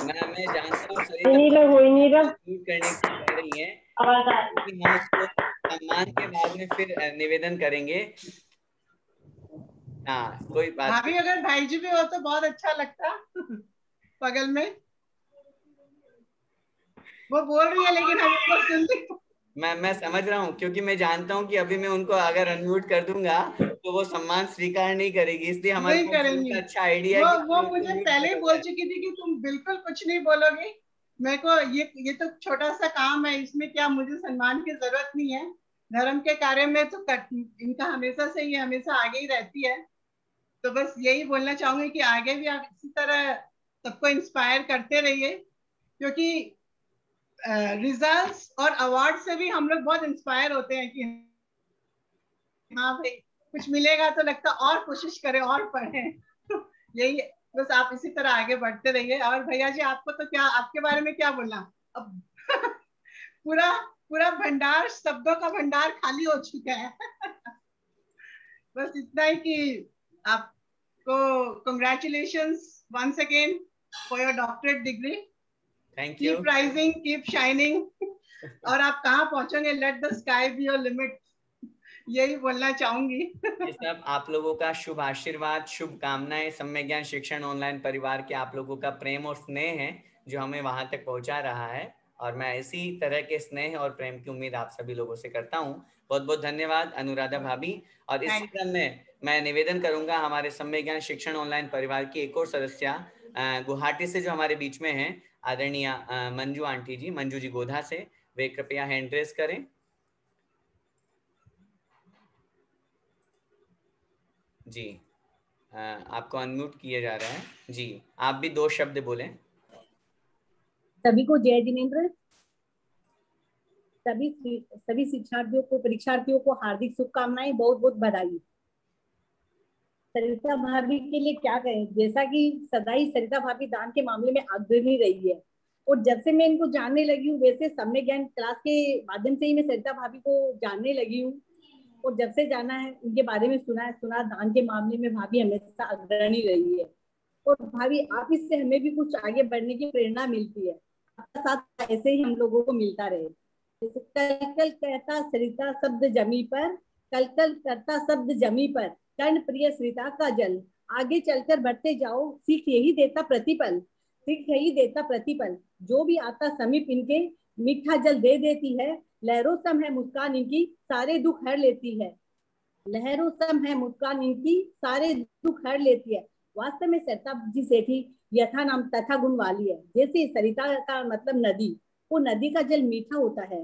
मैं जानता हूँ सरिता म्यूट करने को कह रही हैं, लेकिन हम उसको सम्मान के बाद में फिर निवेदन करेंगे। हाँ कोई बात भाभी नहीं। अगर भाई जी भी हो तो बहुत अच्छा लगता। बगल में वो बोल रही है लेकिन हम उसको सुन नहीं। मैं समझ रहा हूँ, क्योंकि मैं जानता हूँ कि अभी मैं उनको अगर अनम्यूट कर दूंगा तो वो सम्मान स्वीकार नहीं करेगी, इसलिए हमारे नहीं पास करेंगी। बहुत अच्छा आइडिया है कि वो हमने उनको मुझे म्यूट पहले ही करा बोल जाए। चुकी थी कि तुम बिल्कुल कुछ नहीं बोलोगी। मेरे को ये तो छोटा सा काम है, इसमें क्या मुझे सम्मान की जरूरत नहीं है। धर्म के कार्य में तो इनका हमेशा से ही हमेशा आगे ही रहती है। तो बस यही बोलना चाहूंगी कि आगे भी आप इसी तरह सबको इंस्पायर करते रहिए, क्योंकि रिजल्ट्स और अवार्ड से भी हम लोग बहुत इंस्पायर होते हैं कि हाँ भाई कुछ मिलेगा तो लगता और कोशिश करें और पढ़ें। यही बस आप इसी तरह आगे बढ़ते रहिए। और भैया जी आपको तो क्या, आपके बारे में क्या बोलना अब। पूरा पूरा भंडार, शब्दों का भंडार खाली हो चुका है। बस इतना ही कि आपको congratulations once again for your doctorate degree. Thank you. Keep rising, keep shining. और आप कहाँ पहुंचोगे, let the sky be your limit. यही बोलना चाहूंगी। ये सब आप लोगों का शुभ आशीर्वाद, शुभकामनाएं, सम्य ज्ञान शिक्षण ऑनलाइन परिवार के आप लोगों का प्रेम और स्नेह है जो हमें वहां तक पहुंचा रहा है, और मैं इसी तरह के स्नेह और प्रेम की उम्मीद आप सभी लोगों से करता हूं। बहुत बहुत धन्यवाद अनुराधा भाभी। और इसी थैंक क्रम में मैं निवेदन करूंगा हमारे सम्य ज्ञान शिक्षण ऑनलाइन परिवार की एक और सदस्य गुवाहाटी से जो हमारे बीच में है, आदरणीय मंजू आंटी जी, मंजू जी गोधा से, वे कृपया हैंड रेज करें। जी आपको अनम्यूट किया जा रहा है जी, आप भी 2 शब्द बोलें। सभी को जय जिनेन्द्र। सभी शिक्षार्थियों को, परीक्षार्थियों को हार्दिक शुभकामनाएं, बहुत बहुत बधाई। सरिता भाभी के लिए क्या कहें, जैसा कि सदा ही सरिता भाभी दान के मामले में अग्रणी रही है, और जब से मैं इनको जानने लगी हूँ, वैसे सम्य ज्ञान क्लास के माध्यम से ही मैं सरिता भाभी को जानने लगी हूँ, और जब से जाना है उनके बारे में सुना दान के मामले में भाभी हमेशा अग्रणी रही है। और भाभी आप इससे हमें भी कुछ आगे बढ़ने की प्रेरणा मिलती है, आपका साथ ऐसे ही हम लोगों को मिलता रहे। कल कल कहता सरिता शब्द जमी पर, कल कल करता शब्द जमी पर, कर्ण प्रिय सरिता का जल, आगे चलकर बढ़ते जाओ, सीख यही देता प्रतिपल, सीख यही देता प्रतिपल, जो भी आता समीप इनके मीठा जल दे देती है, लहरों सम है मुस्कान इनकी सारे दुख हर लेती है, लहरों सम है मुस्कान इनकी सारे दुख हर लेती है। वास्तव में सरिता जी सेठी यथा नाम तथा गुण वाली है। जैसे सरिता का मतलब नदी, वो नदी का जल मीठा होता है,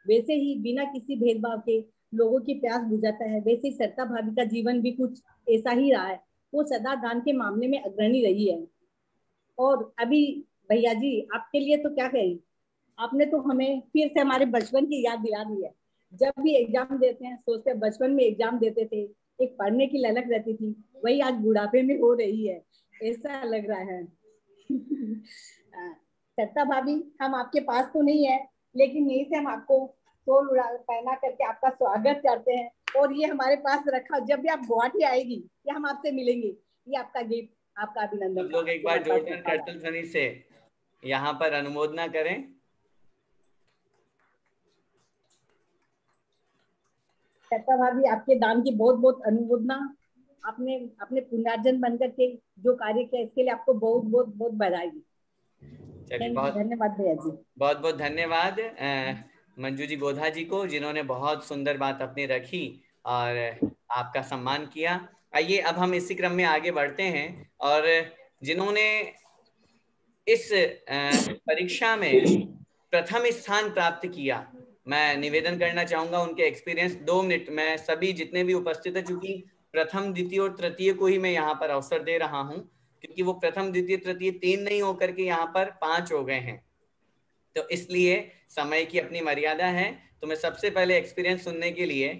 वैसे ही बिना किसी भेदभाव के लोगों की प्यास बुझाता है, वैसे ही सरिता भाभी का जीवन भी कुछ ऐसा ही रहा है। वो सदा दान के मामले में अग्रणी रही है। और अभी भैया जी आपके लिए तो क्या कहें, आपने तो हमें फिर से हमारे बचपन की याद दिला दी है। जब भी एग्जाम देते हैं सोचते हैं बचपन में एग्जाम देते थे, एक पढ़ने की ललक रहती थी, वही आज बुढ़ापे में हो रही है, ऐसा लग रहा है। सत्ता भाभी हम आपके पास तो नहीं है, लेकिन यहीं से हम आपको तोल उड़ा पहना करके आपका स्वागत करते हैं, और ये हमारे पास रखा, जब भी आप गुवाहाटी आएगी या हम आपसे मिलेंगे, ये आपका गिफ्ट, आपका अभिनंदन। सब लोग एक बार जोरदार करतल ध्वनि से यहाँ पर अनुमोदना करें। सरिता भाभी, आपके दान की बहुत बहुत अनुमोदना। आपने अपने पुण्यार्जन बनकर के जो कार्य किया, इसके लिए आपको बहुत बहुत बहुत बधाई। चलिए, धन्यवाद भैया जी। बहुत बहुत धन्यवाद मंजू जी गोधा जी को, जिन्होंने बहुत सुंदर बात अपनी रखी और आपका सम्मान किया। आइए अब हम इसी क्रम में आगे बढ़ते हैं, और जिन्होंने इस परीक्षा में प्रथम स्थान प्राप्त किया, मैं निवेदन करना चाहूंगा उनके एक्सपीरियंस 2 मिनट में। सभी जितने भी उपस्थित है, चूंकि प्रथम द्वितीय और तृतीय को ही मैं यहाँ पर अवसर दे रहा हूँ, क्योंकि वो प्रथम द्वितीय तृतीय 3 नहीं होकर के यहाँ पर 5 हो गए हैं, तो इसलिए समय की अपनी मर्यादा है। तो मैं सबसे पहले एक्सपीरियंस सुनने के लिए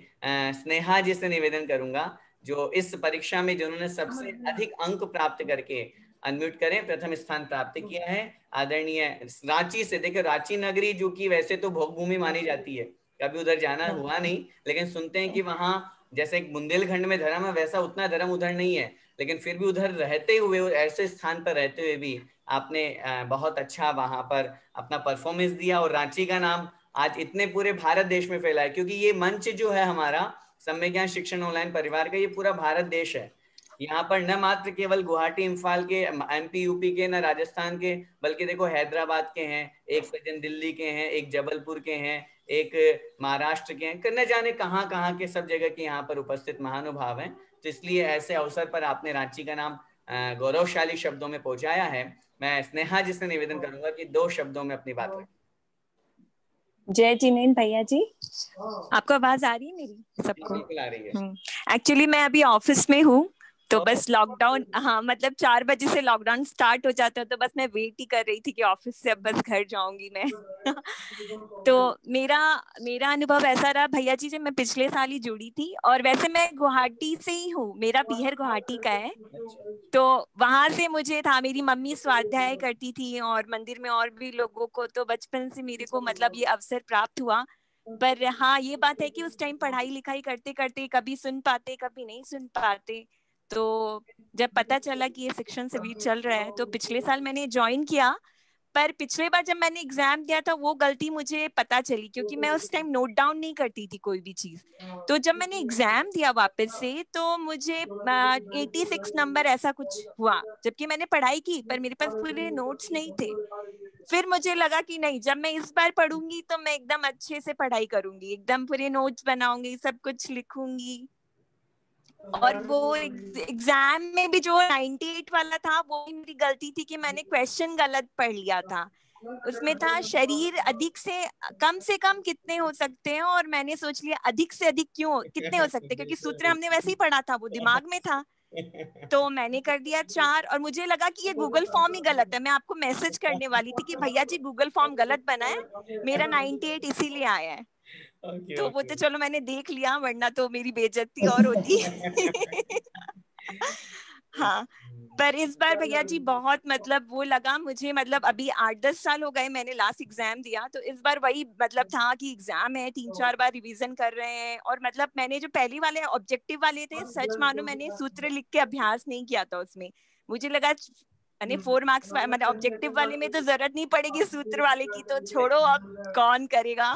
स्नेहा जी से निवेदन करूंगा, जो इस परीक्षा में जिन्होंने सबसे अधिक अंक प्राप्त करके, अनम्यूट करें, प्रथम स्थान प्राप्त किया है। आदरणीय रांची से, देखिए रांची नगरी जो कि वैसे तो भोग भूमि मानी जाती है, कभी उधर जाना हुआ नहीं, लेकिन सुनते हैं कि वहाँ जैसे बुंदेलखंड में धर्म है, वैसा उतना धर्म उधर नहीं है, लेकिन फिर भी उधर रहते हुए, ऐसे स्थान पर रहते हुए भी आपने बहुत अच्छा वहां पर अपना परफॉर्मेंस दिया, और रांची का नाम आज इतने पूरे भारत देश में फैला है, क्योंकि ये मंच जो है हमारा सम्य ज्ञान शिक्षण ऑनलाइन परिवार का, ये पूरा भारत देश है। यहाँ पर न मात्र केवल गुवाहाटी इम्फाल के, एमपी यूपी के, न राजस्थान के, बल्कि देखो हैदराबाद के हैं, एक सज्जन दिल्ली के हैं, एक जबलपुर के हैं, एक महाराष्ट्र के हैं, न जाने कहाँ कहाँ के सब जगह के यहाँ पर उपस्थित महानुभाव हैं। तो इसलिए ऐसे अवसर पर आपने रांची का नाम गौरवशाली शब्दों में पहुंचाया है। मैं स्नेहा जी से निवेदन करूंगा कि 2 शब्दों में अपनी बात रखें। जय जिनेन्द्र भैया जी, आपको आवाज आ रही है मेरी सबको? बिल्कुल आ रही है। एक्चुअली मैं अभी ऑफिस में हूँ, तो बस लॉकडाउन, हाँ मतलब 4 बजे से लॉकडाउन स्टार्ट हो जाता है, तो बस मैं वेट ही कर रही थी कि ऑफिस से अब बस घर जाऊंगी मैं। तो मेरा अनुभव ऐसा रहा भैया जी, जब मैं पिछले साल ही जुड़ी थी, और वैसे मैं गुवाहाटी से ही हूँ, मेरा पीहर गुवाहाटी का है, तो वहां से मुझे था, मेरी मम्मी स्वाध्याय करती थी और मंदिर में और भी लोगों को, तो बचपन से मेरे को मतलब ये अवसर प्राप्त हुआ। पर हाँ, ये बात है कि उस टाइम पढ़ाई लिखाई करते करते कभी सुन पाते कभी नहीं सुन पाते, तो जब पता चला कि ये शिक्षण शिविर चल रहा है, तो पिछले साल मैंने ज्वाइन किया। पर पिछले बार जब मैंने एग्जाम दिया था, वो गलती मुझे पता चली, क्योंकि मैं उस टाइम नोट डाउन नहीं करती थी कोई भी चीज। तो जब मैंने एग्जाम दिया वापस से, तो मुझे 86 नंबर ऐसा कुछ हुआ, जबकि मैंने पढ़ाई की, पर मेरे पास पूरे नोट्स नहीं थे। फिर मुझे लगा कि नहीं, जब मैं इस बार पढ़ूंगी तो मैं एकदम अच्छे से पढ़ाई करूंगी, एकदम पूरे नोट्स बनाऊंगी, सब कुछ लिखूंगी। और वो एग्जाम में भी जो 98 वाला था, वो भी मेरी गलती थी कि मैंने क्वेश्चन गलत पढ़ लिया था। उसमें था शरीर अधिक से कम कितने हो सकते हैं, और मैंने सोच लिया अधिक से अधिक क्यों, कितने हो सकते हैं, क्योंकि सूत्र हमने वैसे ही पढ़ा था, वो दिमाग में था। तो मैंने कर दिया 4, और मुझे लगा कि ये गूगल फॉर्म ही गलत है। मैं आपको मैसेज करने वाली थी कि भैया जी गूगल फॉर्म गलत बना है, मेरा 98 इसीलिए आया है। तो वो तो चलो मैंने देख लिया, वरना तो मेरी बेइज्जती और होती। हाँ, पर इस बार भैया जी बहुत मतलब वो लगा मुझे, मतलब अभी 8-10 साल हो गए मैंने लास्ट एग्जाम दिया, तो इस बार वही मतलब था कि एग्जाम है, 3-4 बार रिवीजन कर रहे हैं। और मतलब मैंने जो पहले वाले ऑब्जेक्टिव वाले थे, सच मानो मैंने सूत्र लिख के अभ्यास नहीं किया था उसमें। मुझे लगा यानी 4 मार्क्स मतलब ऑब्जेक्टिव वाले में तो जरूरत नहीं पड़ेगी सूत्र वाले की, तो छोड़ो अब कौन करेगा।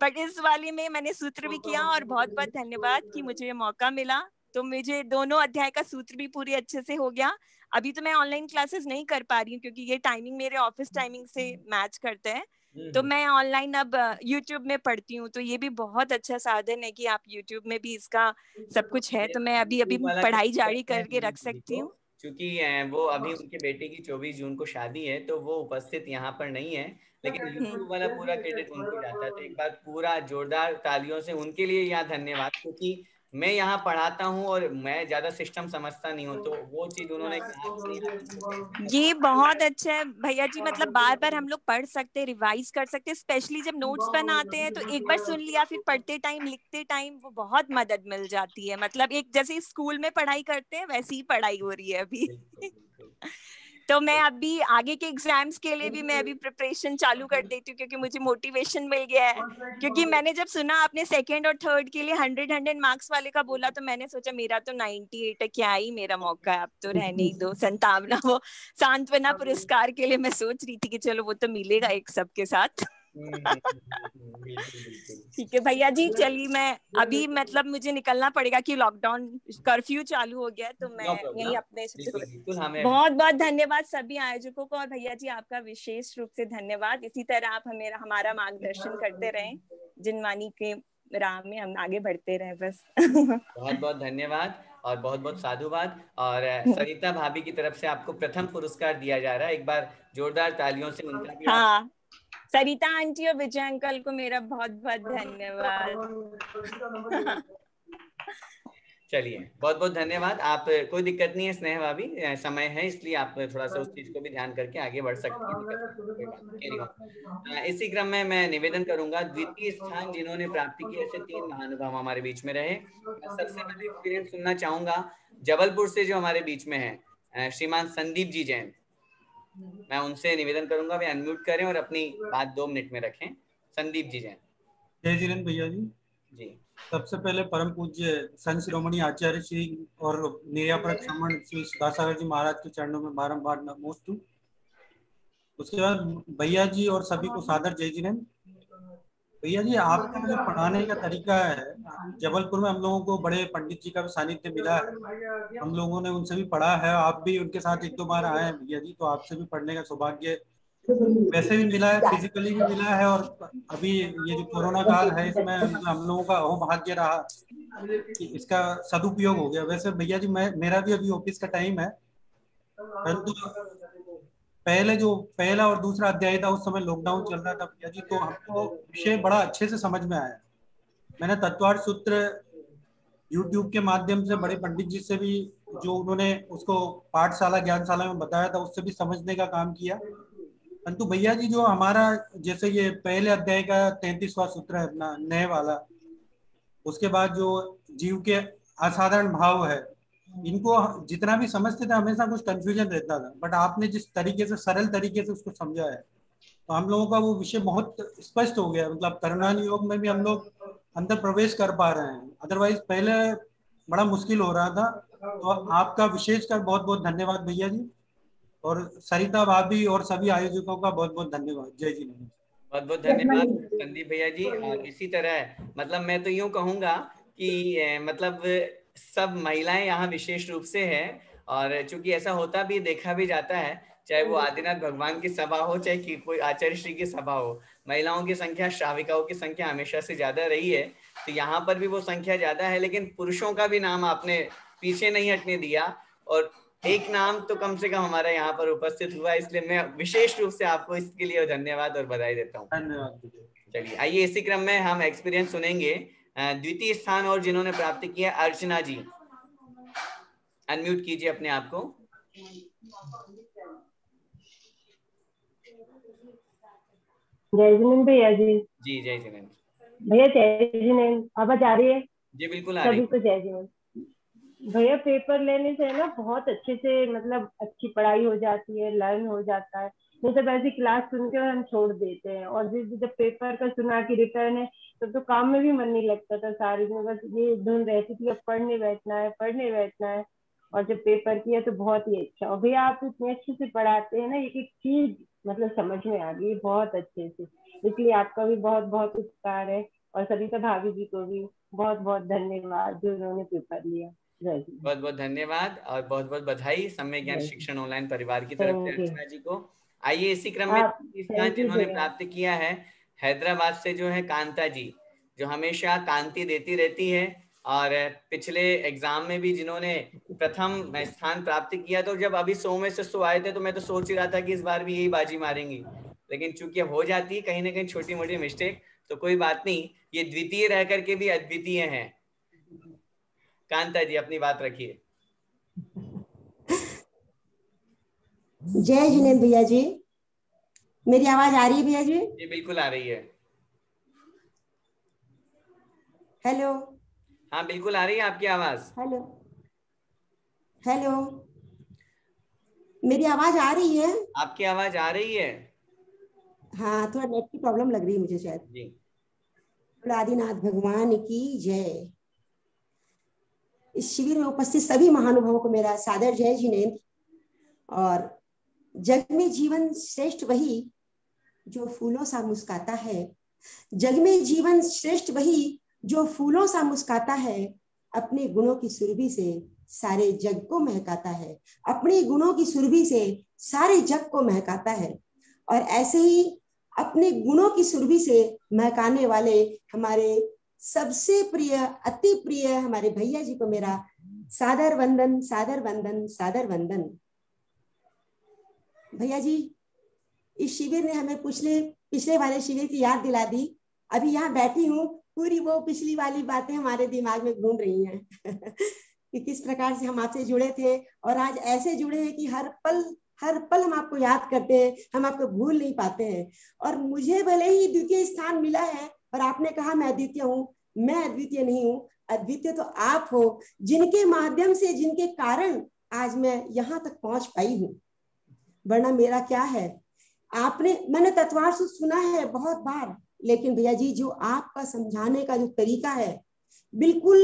बट इस वाले में मैंने सूत्र भी किया, और बहुत बहुत धन्यवाद कि मुझे ये मौका मिला। तो मुझे दोनों अध्याय का सूत्र भी पूरी अच्छे से हो गया। अभी तो मैं ऑनलाइन क्लासेस नहीं कर पा रही हूँ, क्योंकि ये टाइमिंग मेरे ऑफिस टाइमिंग से मैच करते हैं, तो मैं ऑनलाइन अब यूट्यूब में पढ़ती हूँ। तो ये भी बहुत अच्छा साधन है कि आप यूट्यूब में भी इसका सब कुछ है, तो मैं अभी पढ़ाई जारी करके रख सकती हूँ। क्योंकि वो अभी उनके बेटे की 24 जून को शादी है, तो वो उपस्थित यहाँ पर नहीं है, लेकिन यूट्यूब वाला पूरा क्रेडिट उनको जाता है। तो एक बार पूरा जोरदार तालियों से उनके लिए यहाँ धन्यवाद, क्योंकि मैं यहाँ पढ़ाता हूँ और मैं ज्यादा सिस्टम समझता नहीं हूँ, तो वो चीज उन्होंने ये बहुत अच्छा है भैया जी, मतलब बार बार हम लोग पढ़ सकते हैं, रिवाइज कर सकते हैं, स्पेशली जब नोट्स बनाते हैं, तो एक बार सुन लिया, फिर पढ़ते टाइम लिखते टाइम वो बहुत मदद मिल जाती है। मतलब एक जैसे स्कूल में पढ़ाई करते हैं, वैसी ही पढ़ाई हो रही है अभी। तो मैं अभी आगे के एग्जाम्स के लिए भी मैं अभी प्रिपरेशन चालू कर देती हूँ, क्योंकि मुझे मोटिवेशन मिल गया है। क्योंकि मैंने जब सुना आपने सेकंड और थर्ड के लिए 100 मार्क्स वाले का बोला, तो मैंने सोचा मेरा तो 98 है, क्या ही मेरा मौका है, अब तो रहने ही दो। सांत्वना पुरस्कार के लिए मैं सोच रही थी कि चलो वो तो मिलेगा एक सबके साथ। ठीक है भैया जी, चलिए मैं अभी मतलब मुझे निकलना पड़ेगा कि लॉकडाउन कर्फ्यू चालू हो गया है, तो मैं यही अपने बिल्कुल हमें बहुत बहुत धन्यवाद सभी आयोजकों को, और भैया जी आपका विशेष रूप से धन्यवाद। इसी तरह आप हमें हमारा मार्गदर्शन करते रहें, जिनवानी के राह में हम आगे बढ़ते रहे बस। बहुत बहुत धन्यवाद और बहुत बहुत साधुवाद। और सरिता भाभी की तरफ से आपको प्रथम पुरस्कार दिया जा रहा है, एक बार जोरदार तालियों से उनका भी हाँ, सरिता आंटी और विजय अंकल को मेरा बहुत बहुत धन्यवाद। चलिए बहुत बहुत धन्यवाद। आप कोई दिक्कत नहीं है स्नेह भाभी, समय है इसलिए आप थोड़ा सा उस चीज को भी ध्यान करके आगे बढ़ सकती हैं। इसी क्रम में मैं निवेदन करूंगा, द्वितीय स्थान जिन्होंने प्राप्त किया, ऐसे 3 महानुभाव हमारे बीच में रहे। मैं सबसे पहले एक्सपीरियंस सुनना चाहूंगा जबलपुर से जो हमारे बीच में है श्रीमान संदीप जी जैन। मैं उनसे निवेदन करूंगा वे अनम्यूट करें और अपनी बात 2 मिनट में रखें। संदीप जी जैन। जय जिनेन्द्र भैया जी। जी, सबसे पहले परम पूज्य संत शिरोमणि आचार्य श्री और निर्यापरक श्रमण श्री सुधासागर जी महाराज के चरणों में बारंबार नमोस्तु। उसके बाद भैया जी और सभी को सादर जय जिनेन्द्र। भैया जी, आपका जो पढ़ाने का तरीका है, जबलपुर में हम लोगों को बड़े पंडित जी का भी सानिध्य मिला है, हम लोगों ने उनसे भी पढ़ा है, आप भी उनके साथ 1-2 बार आए हैं भैया जी, तो आपसे भी पढ़ने का सौभाग्य वैसे भी मिला है, फिजिकली भी मिला है, और अभी ये जो कोरोना काल है इसमें हम लोगों का अहोभाग्य रहा कि इसका सदुपयोग हो गया। वैसे भैया जी मेरा भी अभी ऑफिस का टाइम है, परंतु पहले जो पहला और दूसरा अध्याय था उस समय लॉकडाउन चल रहा था भैया जी, तो हमको विषय बड़ा अच्छे से समझ में आया। मैंने तत्वार्थ सूत्र YouTube के माध्यम से बड़े पंडित जी से भी जो उन्होंने उसको पाठशाला ज्ञानशाला में बताया था उससे भी समझने का काम किया। परंतु भैया जी जो हमारा जैसे ये पहले अध्याय का 33वां सूत्र है अपना नए वाला, उसके बाद जो जीव के असाधारण भाव है, इनको जितना भी समझते थे हमेशा कुछ कंफ्यूजन रहता था, बट आपने जिस तरीके से सरल तरीके से उसको समझा है तो हम लोगों का वो विषय बहुत स्पष्ट हो गया। मतलब करुणान योग में भी हम लोग अंदर प्रवेश कर पा रहे हैं, अदरवाइज पहले बड़ा मुश्किल हो रहा था। तो आपका विशेषकर बहुत बहुत धन्यवाद भैया जी, और सरिता भाभी और सभी आयोजकों का बहुत बहुत धन्यवाद। जय जी नेन्द्र। बहुत बहुत धन्यवाद संदीप भैया जी। और इसी तरह मतलब मैं तो यूं कहूंगा कि मतलब सब महिलाएं यहाँ विशेष रूप से है, और चूंकि ऐसा होता भी देखा भी जाता है, चाहे वो आदिनाथ भगवान की सभा हो चाहे कि कोई आचार्य श्री की सभा हो, महिलाओं की संख्या श्राविकाओं की संख्या हमेशा से ज्यादा रही है। तो यहाँ पर भी वो संख्या ज्यादा है, लेकिन पुरुषों का भी नाम आपने पीछे नहीं हटने दिया, और एक नाम तो कम से कम हमारा यहाँ पर उपस्थित हुआ, इसलिए मैं विशेष रूप से आपको इसके लिए धन्यवाद और बधाई देता हूँ। धन्यवाद। चलिए आइए इसी क्रम में हम एक्सपीरियंस सुनेंगे। द्वितीय स्थान और जिन्होंने प्राप्त किया, अर्चना जी, अनम्यूट कीजिए अपने आप को। जय जिनेन्द्र भैया जी। जी जय जिनेन्द्र भैया। जय जिनेन्द्र, आवाज आ रही है? जी बिल्कुल आ रही है। सभी को जय जिनेन्द्र भैया। पेपर लेने से ना बहुत अच्छे से मतलब अच्छी पढ़ाई हो जाती है, लर्न हो जाता है। नहीं तो वैसी क्लास सुन के हम छोड़ देते हैं, और जब पेपर का सुना कि रिटर्न है तो काम में भी मन नहीं लगता था। सारी दिन बस ये धुन रहती थी, अब पढ़ने बैठना है पढ़ने बैठना है। और जब पेपर किया तो बहुत ही अच्छा। और भैया आप इतने अच्छे से पढ़ाते हैं ना, एक एक चीज मतलब समझ में आ गई बहुत अच्छे से, इसलिए आपका भी बहुत बहुत उपकार है। और सरिता भाभी जी को भी बहुत बहुत धन्यवाद जो उन्होंने पेपर लिया। बहुत बहुत धन्यवाद और बहुत बहुत बधाई सम्य ज्ञान शिक्षण ऑनलाइन परिवार की तरफ से अर्चना जी को। आइए इसी क्रम में स्थान जिन्होंने प्राप्त किया है, हैदराबाद से जो है कांता जी, जो हमेशा कांति देती रहती है, और पिछले एग्जाम में भी जिन्होंने प्रथम स्थान प्राप्त किया। तो जब अभी 100 में से 100 आए थे तो मैं तो सोच ही रहा था कि इस बार भी यही बाजी मारेंगी, लेकिन चूंकि हो जाती है कहीं ना कहीं छोटी मोटी मिस्टेक, तो कोई बात नहीं, ये द्वितीय रह करके भी अद्वितीय हैं। कांता जी अपनी बात रखिए। जय जिनेन्द्र भैया जी, मेरी आवाज आ रही है भैया जी? जी बिल्कुल आ रही है। हेलो। हाँ बिल्कुल आ रही है आपकी आवाज। हेलो हेलो, मेरी आवाज आ रही है? आपकी आवाज आ रही है। हाँ, थोड़ा नेट की प्रॉब्लम लग रही है मुझे शायद जी। आदिनाथ भगवान की जय। इस शिविर में उपस्थित सभी महानुभावों को मेरा सादर जय जिनेन्द्र। और जग में जीवन श्रेष्ठ वही जो फूलों सा मुस्काता है। जग में जीवन श्रेष्ठ वही जो फूलों सा मुस्काता है। अपने गुणों की सुरभि से सारे जग को महकाता है। अपने गुणों की सुरभि से सारे जग को महकाता है। और ऐसे ही अपने गुणों की सुरभि से महकाने वाले हमारे सबसे प्रिय, अति प्रिय हमारे भैया जी को मेरा सादर वंदन, सादर वंदन, सादर वंदन। भैया जी, इस शिविर ने हमें पिछले वाले शिविर की याद दिला दी। अभी यहाँ बैठी हूँ, पूरी वो पिछली वाली बातें हमारे दिमाग में घूम रही हैं कि किस प्रकार से हम आपसे जुड़े थे और आज ऐसे जुड़े हैं कि हर पल हम आपको याद करते हैं, हम आपको भूल नहीं पाते हैं। और मुझे भले ही द्वितीय स्थान मिला है और आपने कहा मैं अद्वितीय हूँ, मैं अद्वितीय नहीं हूँ। अद्वितीय तो आप हो, जिनके माध्यम से, जिनके कारण आज मैं यहाँ तक पहुंच पाई हूँ, वरना मेरा क्या है। मैंने तत्वार सुना है बहुत बार, लेकिन भैया जी जो आपका समझाने का जो तरीका है बिल्कुल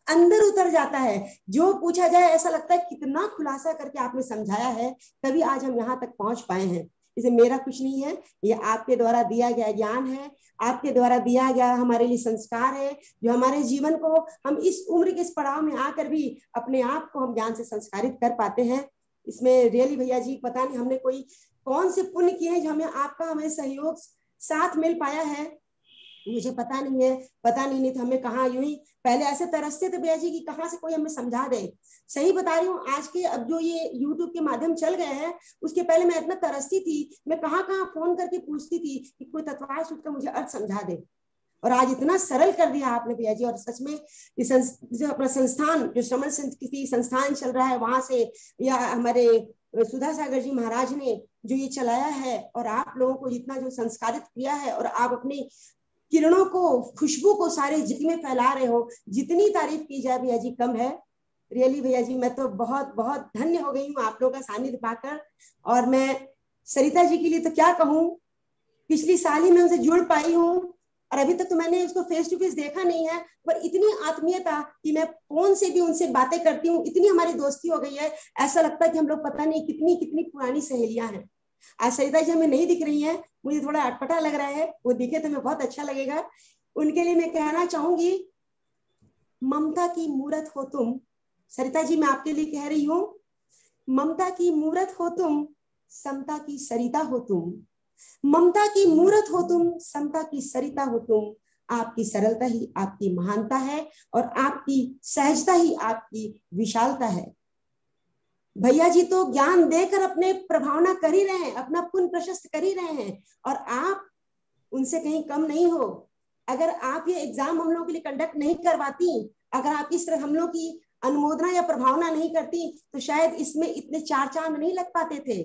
अंदर उतर जाता है। जो पूछा जाए ऐसा लगता है कितना खुलासा करके आपने समझाया है, तभी आज हम यहाँ तक पहुंच पाए हैं। इसे मेरा कुछ नहीं है, ये आपके द्वारा दिया गया ज्ञान है, आपके द्वारा दिया गया हमारे लिए संस्कार है, जो हमारे जीवन को हम इस उम्र के इस पड़ाव में आकर भी अपने आप को हम ज्ञान से संस्कारित कर पाते हैं। इसमें रियली भैया जी पता नहीं हमने कोई कौन से पुण्य किए हैं जो हमें सहयोग साथ मिल पाया है, मुझे पता नहीं है। पता नहीं तो हमें कहाँ यूं ही पहले ऐसे तरसते थे भैया जी कि कहाँ से कोई हमें समझा दे। सही बता रही हूँ, आज के अब जो ये YouTube के माध्यम चल गए हैं, उसके पहले मैं इतना तरसती थी, मैं कहाँ फोन करके पूछती थी कि कोई तत्वार सूत्र का मुझे अर्थ समझा दे। और आज इतना सरल कर दिया आपने भैया जी। और सच में जो अपना संस्थान, जो श्रमण संस्थान चल रहा है वहां से, या हमारे सुधा सागर जी महाराज ने जो ये चलाया है, और आप लोगों को जितना जो संस्कारित किया है, और आप अपनी किरणों को, खुशबू को सारे जग में फैला रहे हो, जितनी तारीफ की जाए भैया जी कम है। रियली भैया जी मैं तो बहुत बहुत धन्य हो गई हूँ आप लोगों का सानिध्य पाकर। और मैं सरिता जी के लिए तो क्या कहूँ, पिछली साल ही मैं उनसे जुड़ पाई हूँ और अभी तक तो मैंने उसको फेस टू फेस देखा नहीं है, पर इतनी आत्मीयता कि मैं फोन से भी उनसे बातें करती हूँ, इतनी हमारी दोस्ती हो गई है, ऐसा लगता है कि हम लोग पता नहीं कितनी कितनी पुरानी सहेलियां हैं। आज सरिता जी हमें नहीं दिख रही हैं, मुझे थोड़ा अटपटा लग रहा है, वो दिखे तो हमें बहुत अच्छा लगेगा। उनके लिए मैं कहना चाहूंगी, ममता की मूरत हो तुम। सरिता जी मैं आपके लिए कह रही हूँ, ममता की मूरत हो तुम, समता की सरिता हो तुम। ममता की मूरत हो तुम, समता की सरिता हो तुम। आपकी सरलता ही आपकी महानता है, और आपकी सहजता ही आपकी विशालता है। भैया जी तो ज्ञान देकर अपने प्रभावना कर ही रहे हैं, अपना पुण्य प्रशस्त कर ही रहे हैं, और आप उनसे कहीं कम नहीं हो। अगर आप ये एग्जाम हम लोगों के लिए कंडक्ट नहीं करवाती, अगर आप इस तरह हम लोग की अनुमोदना या प्रभावना नहीं करती, तो शायद इसमें इतने चार चांद नहीं लग पाते थे।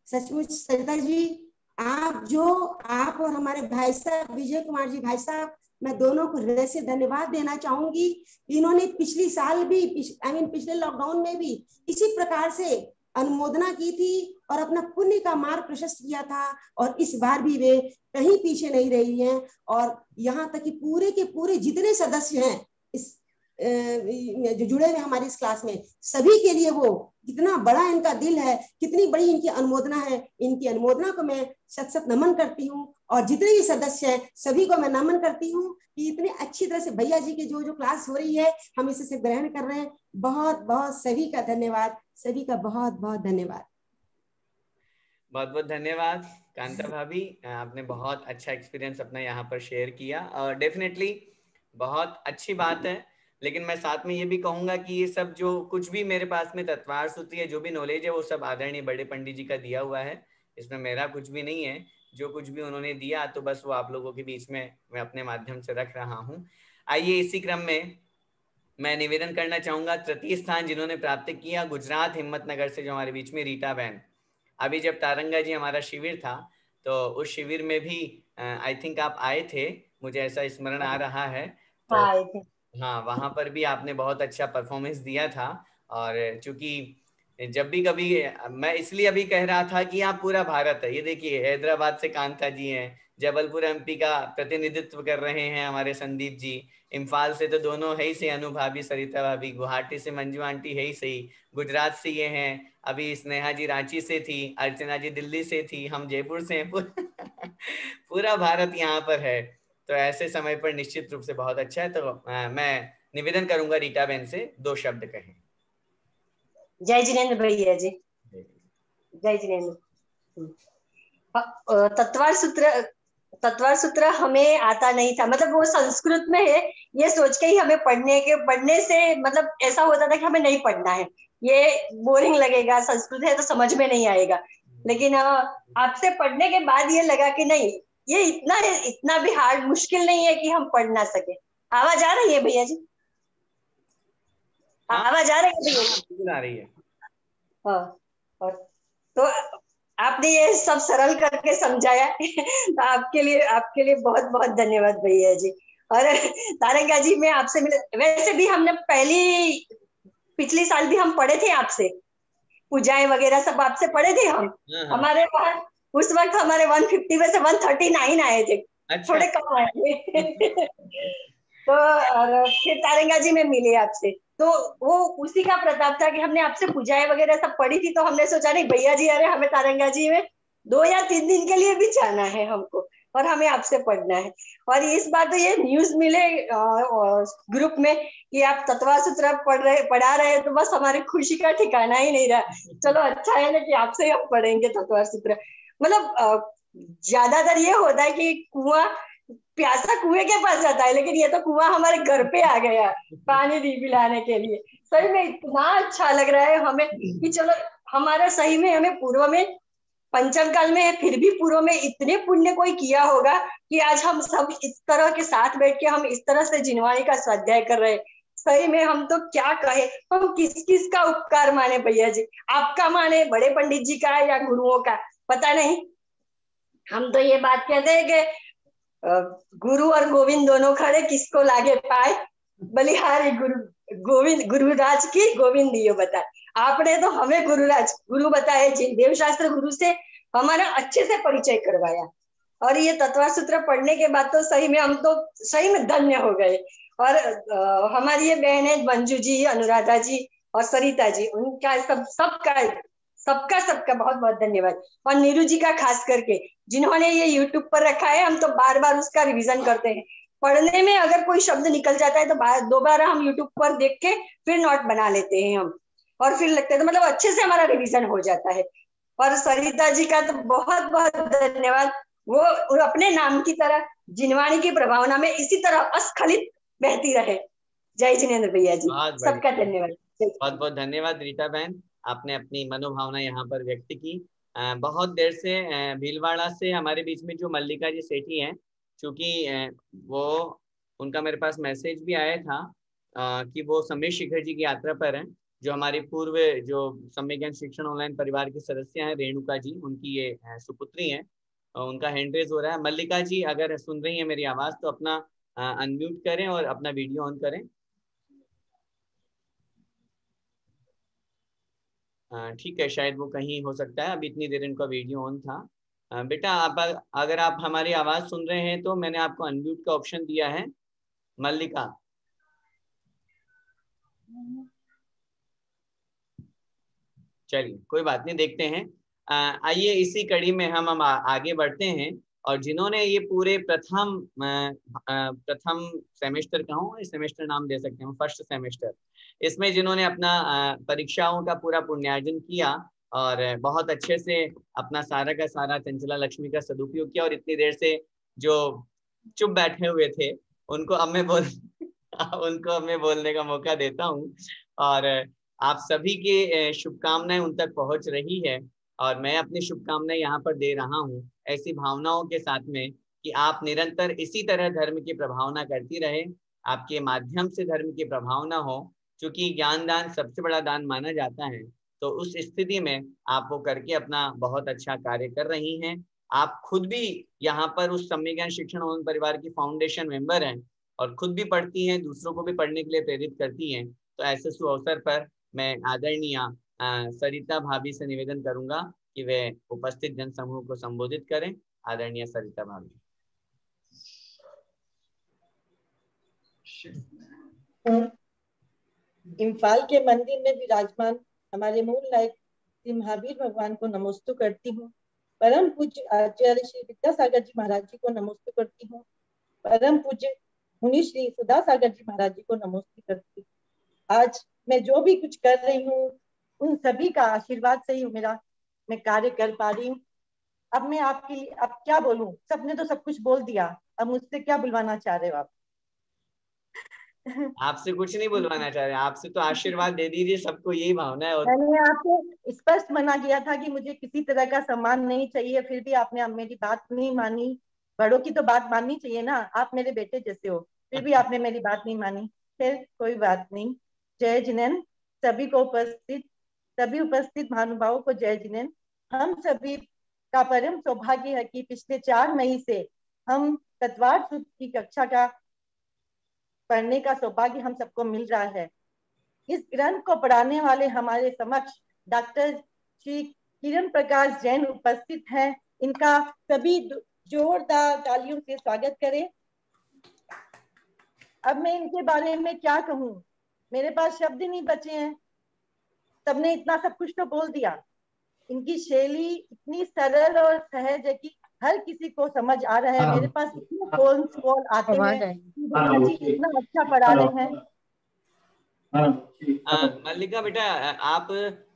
सचमुच सरिता जी, आप और हमारे भाई साहब विजय कुमार जी भाई साहब, मैं दोनों को हृदय से धन्यवाद देना चाहूंगी। इन्होंने पिछली साल भी, पिछले लॉकडाउन में भी इसी प्रकार से अनुमोदना की थी और अपना पुण्य का मार्ग प्रशस्त किया था, और इस बार भी वे कहीं पीछे नहीं रही हैं। और यहाँ तक कि पूरे के पूरे जितने सदस्य हैं इस जो जुड़े हुए हमारी इस क्लास में, सभी के लिए वो कितना बड़ा इनका दिल है, कितनी बड़ी इनकी अनुमोदना है। इनकी अनुमोदना को मैं सत सत नमन करती हूँ, और जितने भी सदस्य हैं सभी को मैं नमन करती हूँ कि इतने अच्छी तरह से भैया जी की जो क्लास हो रही है हम इसे ग्रहण कर रहे हैं। बहुत बहुत सभी का धन्यवाद, सभी का बहुत बहुत धन्यवाद। बहुत बहुत धन्यवाद कांता भाभी, आपने बहुत अच्छा एक्सपीरियंस अपना यहाँ पर शेयर किया, और डेफिनेटली बहुत अच्छी बात है। लेकिन मैं साथ में ये भी कहूंगा कि ये सब जो कुछ भी मेरे पास में तत्वार सूत्र है, जो भी नॉलेज है, वो सब आदरणीय बड़े पंडित जी का दिया हुआ है, इसमें मेरा कुछ भी नहीं है। जो कुछ भी उन्होंने दिया तो बस वो आप लोगों के बीच में मैं अपने माध्यम से रख रहा हूँ। आइए इसी क्रम में मैं निवेदन करना चाहूंगा, तृतीय स्थान जिन्होंने प्राप्त किया गुजरात हिम्मतनगर से जो हमारे बीच में रीटा बहन, अभी जब तारंगा जी हमारा शिविर था तो उस शिविर में भी आई थिंक आप आए थे, मुझे ऐसा स्मरण आ रहा है। तो आए थे। हाँ, वहां पर भी आपने बहुत अच्छा परफॉर्मेंस दिया था। और चूंकि जब भी कभी, मैं इसलिए अभी कह रहा था कि आप पूरा भारत है, ये देखिए हैदराबाद से कांता जी हैं, जबलपुर एमपी का प्रतिनिधित्व कर रहे हैं हमारे संदीप जी, इम्फाल से तो दोनों है ही से, अनु भाभी सरिता भाभी, गुवाहाटी से मंजू आंटी है ही सही, गुजरात से ये हैं, अभी स्नेहा जी रांची से थी, अर्चना जी दिल्ली से थी, हम जयपुर से हैं पूरा भारत यहाँ पर है, तो ऐसे समय पर निश्चित रूप से बहुत अच्छा है। तो मैं निवेदन करूंगा रीटा बहन से 2 शब्द कहें। जय जिनेन्द्र भैया जी, जय जिनेन्द्र। तत्वार सूत्र हमें आता नहीं था, मतलब वो संस्कृत में है, ये सोच के ही हमें पढ़ने से मतलब ऐसा होता था कि हमें नहीं पढ़ना है, ये बोरिंग लगेगा, संस्कृत है तो समझ में नहीं आएगा। लेकिन आपसे पढ़ने के बाद ये लगा कि नहीं, ये इतना भी हार्ड मुश्किल नहीं है कि हम पढ़ ना सके। आवाज आ रही है भैया जी? आवाज आ रही है भैया? बिल्कुल आ रही है। हाँ, और तो आपने ये सब सरल करके समझाया तो आपके लिए बहुत बहुत धन्यवाद भैया जी। और तारंगा जी, मैं आपसे मिले, वैसे भी हमने पिछले साल भी हम पढ़े थे आपसे, पूजाएं वगैरह सब आपसे पढ़े थे हम। हमारे वहाँ उस वक्त हमारे 150 में से 139 आए थे। अच्छा। थोड़े कम आए थे तो और फिर तारंगा जी में मिले आपसे, तो वो उसी का प्रताप था कि हमने आपसे पूजाएं वगैरह सब पढ़ी थी, तो हमने सोचा नहीं भैया जी, अरे हमें तारंगा जी में 2 या 3 दिन के लिए भी जाना है हमको, और हमें आपसे पढ़ना है। और इस बार तो ये न्यूज मिले ग्रुप में कि आप तत्वार सूत्र पढ़ा रहे हैं, तो बस हमारी खुशी का ठिकाना ही नहीं रहा। चलो अच्छा है ना कि आपसे हम पढ़ेंगे तत्वार सूत्र। मतलब ज्यादातर ये होता है कि कुआं प्यासा कुएं के पास जाता है, लेकिन ये तो कुआं हमारे घर पे आ गया पानी पिलाने के लिए। सही में इतना अच्छा लग रहा है हमें कि चलो हमारा सही में, हमें पूर्व में पंचम काल में है, फिर भी पूर्व में इतने पुण्य कोई किया होगा कि आज हम सब इस तरह के साथ बैठ के हम इस तरह से जिनवाणी का स्वाध्याय कर रहे हैं। सही में हम तो क्या कहे, हम किस किस का उपकार माने भैया जी, आपका माने, बड़े पंडित जी का, या गुरुओं का, पता नहीं। हम तो ये बात कहते हैं कि गुरु और गोविंद दोनों खड़े, किसको लागे पाए, बलिहारी गुरुराज की गोविंद दियो बताए। आपने तो हमें गुरु बताए, देव शास्त्र गुरु से हमारा अच्छे से परिचय करवाया, और ये तत्वार सूत्र पढ़ने के बाद तो सही में हम तो सही में धन्य हो गए। और हमारी ये बहन है मंजू जी, अनुराधा जी और सरिता जी, उनका सबका बहुत बहुत धन्यवाद। और नीरू जी का खास करके, जिन्होंने ये यूट्यूब पर रखा है, हम तो बार बार उसका रिवीजन करते हैं। पढ़ने में अगर कोई शब्द निकल जाता है तो दोबारा हम यूट्यूब पर देख के फिर नोट बना लेते हैं हम, और फिर लगता है तो मतलब अच्छे से हमारा रिवीजन हो जाता है। और सरिता जी का तो बहुत बहुत धन्यवाद, वो अपने नाम की तरह जिनवाणी की प्रभावना में इसी तरह अस्खलित बहती रहे। जय जिनेन्द्र भैया जी, सबका धन्यवाद। बहुत बहुत धन्यवाद रीटा बहन, आपने अपनी मनोभावना यहाँ पर व्यक्त की। बहुत देर से भीलवाड़ा से हमारे बीच में जो मल्लिका जी सेठी हैं, चूंकि वो उनका मेरे पास मैसेज भी आया था कि वो सम्यक शिखर जी की यात्रा पर हैं, जो हमारी पूर्व जो सम्यक ज्ञान शिक्षण ऑनलाइन परिवार के सदस्य हैं रेणुका जी, उनकी ये सुपुत्री हैं, उनका हैंड रेज हो रहा है। मल्लिका जी अगर सुन रही है मेरी आवाज तो अपना अनम्यूट करें और अपना वीडियो ऑन करें। ठीक है, शायद वो कहीं हो सकता है, अभी इतनी देर इनका वीडियो ऑन था। बेटा आप अगर आप हमारी आवाज सुन रहे हैं तो मैंने आपको अनम्यूट का ऑप्शन दिया है। मल्लिका, चलिए कोई बात नहीं, देखते हैं। आइए इसी कड़ी में हम आगे बढ़ते हैं, और जिन्होंने ये पूरे प्रथम सेमेस्टर कहूँ, सेमेस्टर नाम दे सकते हैं, फर्स्ट सेमेस्टर, इसमें जिन्होंने अपना परीक्षाओं का पूरा पुण्यार्जन किया और बहुत अच्छे से अपना सारा का सारा चंचला लक्ष्मी का सदुपयोग किया, और इतनी देर से जो चुप बैठे हुए थे उनको अब मैं बोलने का मौका देता हूँ। और आप सभी के शुभकामनाएं उन तक पहुंच रही है, और मैं अपनी शुभकामनाएं यहाँ पर दे रहा हूँ ऐसी भावनाओं के साथ में कि आप निरंतर इसी तरह धर्म की प्रभावना करती रहे, आपके माध्यम से धर्म की प्रभावना हो, क्योंकि ज्ञान दान सबसे बड़ा दान माना जाता है। तो उस स्थिति में आप वो करके अपना बहुत अच्छा कार्य कर रही हैं। आप खुद भी यहाँ पर उस सम्यक ज्ञान शिक्षण ऑनलाइन परिवार की फाउंडेशन मेंबर हैं, और खुद भी पढ़ती हैं, दूसरों को भी पढ़ने के लिए प्रेरित करती हैं। तो ऐसे सुअवसर पर मैं आदरणीय सरिता भाभी से निवेदन करूंगा कि वे उपस्थित जन समूह को संबोधित करें। आदरणीय सरिता भाभी। इम्फाल के मंदिर में विराजमान हमारे मूल नायक श्री महावीर भगवान को नमोस्तु करती हूँ। परम पूज्य आचार्य श्री विद्यासागर जी महाराज जी को नमस्ते करती हूँ। परम पूज्य मुनि श्री सुधा सागर जी महाराज जी को नमस्ते करती हूँ। आज मैं जो भी कुछ कर रही हूँ उन सभी का आशीर्वाद से ही मैं कार्य कर पा रही हूँ। अब मैं आपके लिए अब क्या बोलूं, सबने तो सब कुछ बोल दिया, अब मुझसे क्या बुलवाना चाह रहे हो आप? आपसे कुछ नहीं बुलवाना चाह रहे, आपसे तो आशीर्वाद दे दीजिए, सबको यही भावना है। और मैंने आपको स्पष्ट मना किया था कि मुझे किसी तरह का सम्मान नहीं चाहिए, फिर भी आपने मेरी बात नहीं मानी। बड़ों की तो बात माननी चाहिए ना, आप मेरे बेटे जैसे हो, फिर भी आपने मेरी बात नहीं मानी। फिर कोई बात नहीं। जय जिनेन सभी उपस्थित महानुभावों को जय जिनेन। हम सभी का परम सौभाग्य है कि पिछले 4 मई से हम तत्वार्थ सूत्र की कक्षा का पढ़ने का सौभाग्य हम सबको मिल रहा है। इस ग्रंथ को पढ़ाने वाले हमारे समक्ष डॉक्टर श्री किरण प्रकाश जैन उपस्थित हैं। इनका सभी जोरदार तालियों से स्वागत करें। अब मैं इनके बारे में क्या कहूँ, मेरे पास शब्द नहीं बचे हैं। सबने इतना सब कुछ तो बोल दिया। इनकी शैली इतनी सरल और सहज है कि हर किसी को समझ आ रहा है। मेरे पास इतने कॉल आते हैं कि भैया जी इतना अच्छा पढ़ा रहे हैं। मल्लिका बेटा, आप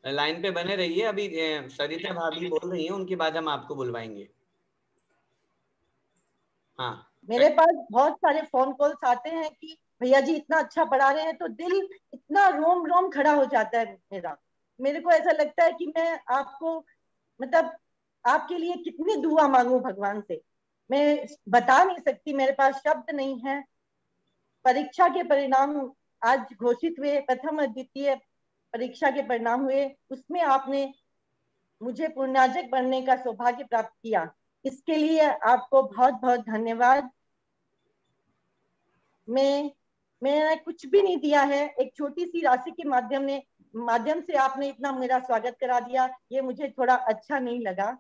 लाइन पे बने रहिए, अभी सरिता भाभी बोल रही हैं, उनके बाद हम आपको बुलवाएंगे। हाँ, मेरे पास बहुत सारे फोन कॉल्स आते हैं कि भैया जी इतना अच्छा पढ़ा रहे हैं, तो दिल इतना रोम रोम खड़ा हो जाता है मेरे को ऐसा लगता है कि मैं आपको मतलब आपके लिए कितनी दुआ मांगू भगवान से, मैं बता नहीं सकती, मेरे पास शब्द नहीं है। परीक्षा के परिणाम आज घोषित हुए, प्रथम और द्वितीय परीक्षा के परिणाम हुए, उसमें आपने मुझे पूर्णाजक बनने का सौभाग्य प्राप्त किया। इसके लिए आपको बहुत बहुत धन्यवाद। मैंने कुछ भी नहीं दिया है, एक छोटी सी राशि के माध्यम से आपने इतना मेरा स्वागत करा दिया, ये मुझे थोड़ा अच्छा नहीं लगा।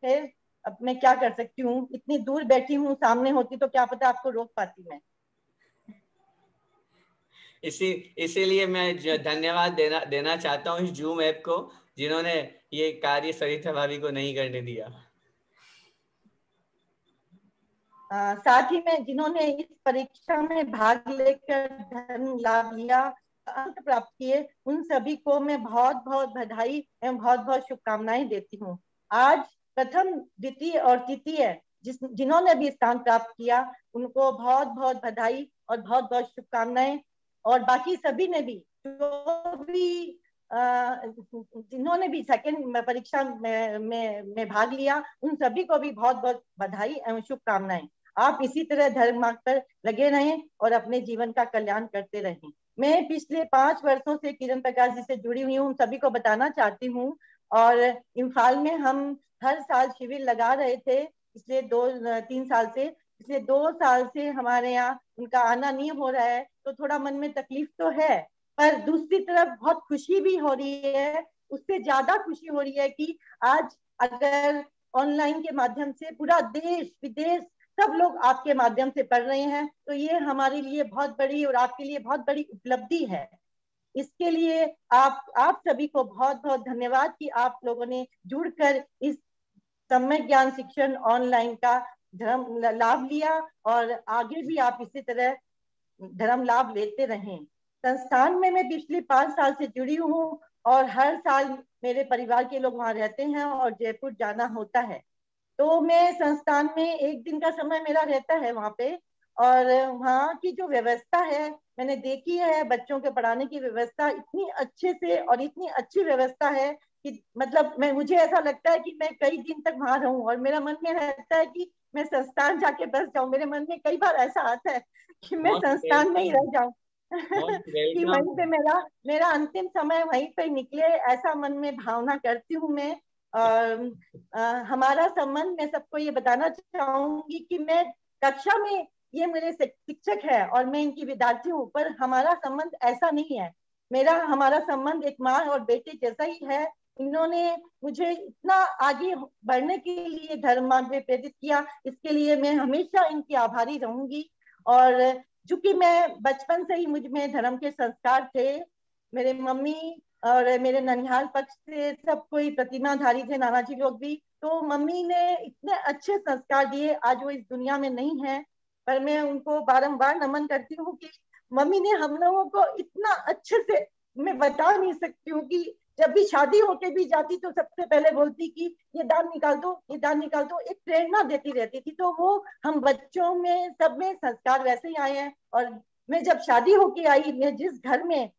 फिर अब मैं क्या कर सकती हूँ, इतनी दूर बैठी हूँ, सामने होती तो क्या पता आपको रोक पाती मैं। इसीलिए मैं धन्यवाद देना चाहता हूँ इस जूम ऐप को, जिन्होंने ये कार्य सरिता भाभी को नहीं करने दिया। साथ ही में जिन्होंने इस परीक्षा में भाग लेकर धन लाभ लिया, अंक प्राप्त किए, उन सभी को मैं बहुत बहुत बधाई एवं बहुत बहुत शुभकामनाएं देती हूँ। आज प्रथम, द्वितीय और तृतीय जिन्होंने भी स्थान प्राप्त किया, उनको बहुत बहुत बधाई और बहुत बहुत शुभकामनाएं। और बाकी सभी ने भी जो भी जिन्होंने भी सेकंड परीक्षा में भाग लिया, उन सभी को भी बहुत बहुत बधाई एवं शुभकामनाएं। आप इसी तरह धर्म मार्ग पर लगे रहें और अपने जीवन का कल्याण करते रहें। मैं पिछले 5 वर्षों से किरण प्रकाश जी से जुड़ी हुई हूँ, सभी को बताना चाहती हूँ। और इम्फाल में हम हर साल शिविर लगा रहे थे पिछले 2-3 साल से। पिछले 2 साल से हमारे यहाँ उनका आना नहीं हो रहा है, तो थोड़ा मन में तकलीफ तो है, पर दूसरी तरफ बहुत खुशी भी हो रही है। उससे ज्यादा खुशी हो रही है कि आज अगर ऑनलाइन के माध्यम से पूरा देश विदेश सब लोग आपके माध्यम से पढ़ रहे हैं, तो ये हमारे लिए बहुत बड़ी और आपके लिए बहुत बड़ी उपलब्धि है। इसके लिए आप सभी को बहुत बहुत धन्यवाद कि आप लोगों ने जुड़कर इस सम्यक ज्ञान शिक्षण ऑनलाइन का धर्म लाभ लिया, और आगे भी आप इसी तरह धर्म लाभ लेते रहें। संस्थान में मैं पिछले 5 साल से जुड़ी हूँ और हर साल मेरे परिवार के लोग वहां रहते हैं और जयपुर जाना होता है, तो मैं संस्थान में एक दिन का समय मेरा रहता है वहाँ पे। और वहाँ की जो व्यवस्था है मैंने देखी है, बच्चों के पढ़ाने की व्यवस्था इतनी अच्छे से और इतनी अच्छी व्यवस्था है कि मतलब मुझे ऐसा लगता है कि मैं कई दिन तक वहां रहूं, और मेरा मन में रहता है कि मैं संस्थान जाके बस जाऊं। मेरे मन में कई बार ऐसा आता है कि मैं संस्थान में ही रह जाऊं कि वहीं पे मेरा अंतिम समय वहीं पे निकले, ऐसा मन में भावना करती हूँ मैं। हमारा संबंध, मैं सबको ये बताना चाहूंगी कि मैं कक्षा में, ये मेरे शिक्षक है और मैं इनकी विद्यार्थी हूँ, पर हमारा संबंध ऐसा नहीं है। हमारा संबंध एक माँ और बेटे जैसा ही है। इन्होंने मुझे इतना आगे बढ़ने के लिए धर्म मार्ग में प्रेरित किया, इसके लिए मैं हमेशा इनकी आभारी रहूंगी। और चूंकि मैं बचपन से ही मुझ में धर्म के संस्कार थे, मेरे मम्मी और मेरे ननिहाल पक्ष से सब कोई प्रतिमाधारी थे, नानाजी लोग भी। तो मम्मी ने इतने अच्छे संस्कार दिए, आज वो इस दुनिया में नहीं है, पर मैं उनको बारंबार नमन करती हूँ कि मम्मी ने हम लोगों को इतना अच्छे से, मैं बता नहीं सकती हूँ कि जब भी शादी होके भी जाती तो सबसे पहले बोलती कि ये दान निकाल दो, ये दान निकाल दो, एक प्रेरणा देती रहती थी। तो वो हम बच्चों में सब में संस्कार वैसे ही आए हैं। और मैं जब शादी होके आई, मैं जिस घर में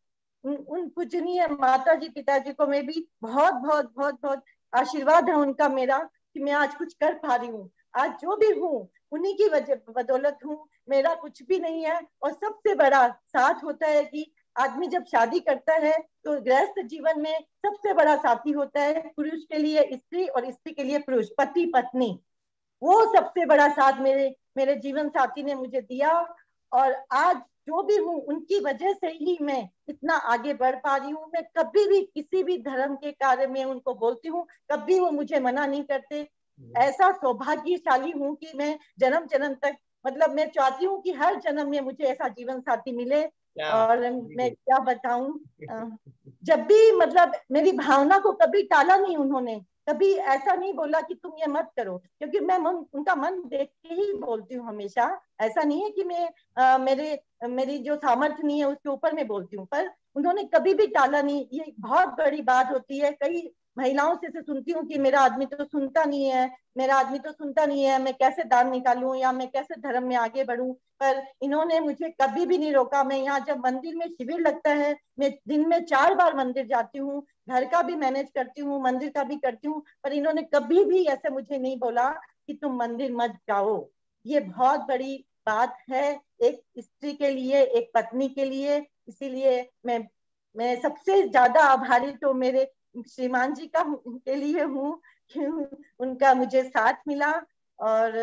उन पूजनीय माता जी पिताजी को मैं भी बहुत बहुत बहुत बहुत आशीर्वाद है उनका मेरा कि मैं आज कुछ कर पा रही हूँ। आज जो भी हूँ उन्हीं की वजह बदौलत हूँ, मेरा कुछ भी नहीं है। और सबसे बड़ा साथ होता है कि आदमी जब शादी करता है तो गृहस्थ जीवन में सबसे बड़ा साथी होता है पुरुष के लिए स्त्री और स्त्री के लिए पुरुष, पति पत्नी। वो सबसे बड़ा साथ मेरे मेरे जीवन साथी ने मुझे दिया। और आज जो भी हूँ उनकी वजह से ही मैं इतना आगे बढ़ पा रही हूँ। मैं कभी भी किसी भी धर्म के कार्य में उनको बोलती हूँ, कभी वो मुझे मना नहीं करते। ऐसा सौभाग्यशाली हूँ कि मैं जन्म जन्म तक, मतलब मैं चाहती हूँ कि हर जन्म में मुझे ऐसा जीवन साथी मिले। और मैं क्या बताऊं, जब भी मतलब मेरी भावना को कभी टाला नहीं उन्होंने, कभी ऐसा नहीं बोला कि तुम ये मत करो, क्योंकि मैं उनका मन देख के ही बोलती हूँ हमेशा। ऐसा नहीं है कि मैं मेरी जो सामर्थ्य नहीं है उसके ऊपर मैं बोलती हूँ, पर उन्होंने कभी भी टाला नहीं। ये बहुत बड़ी बात होती है। कई महिलाओं से सुनती हूँ कि मेरा आदमी तो सुनता नहीं है, मेरा आदमी तो सुनता नहीं है, मैं कैसे दान निकालूं या मैं कैसे धर्म में आगे बढ़ूं। पर इन्होंने मुझे कभी भी नहीं रोका। मैं यहाँ जब मंदिर में शिविर लगता है, मैं दिन में 4 बार मंदिर जाती हूँ, घर का भी मैनेज करती हूँ, मंदिर का भी करती हूँ, पर इन्होंने कभी भी ऐसे मुझे नहीं बोला कि तुम मंदिर मत जाओ। ये बहुत बड़ी बात है एक स्त्री के लिए, एक पत्नी के लिए। इसीलिए मैं सबसे ज्यादा आभारी तो मेरे श्रीमान जी का के लिए हूँ कि उनका मुझे साथ मिला। और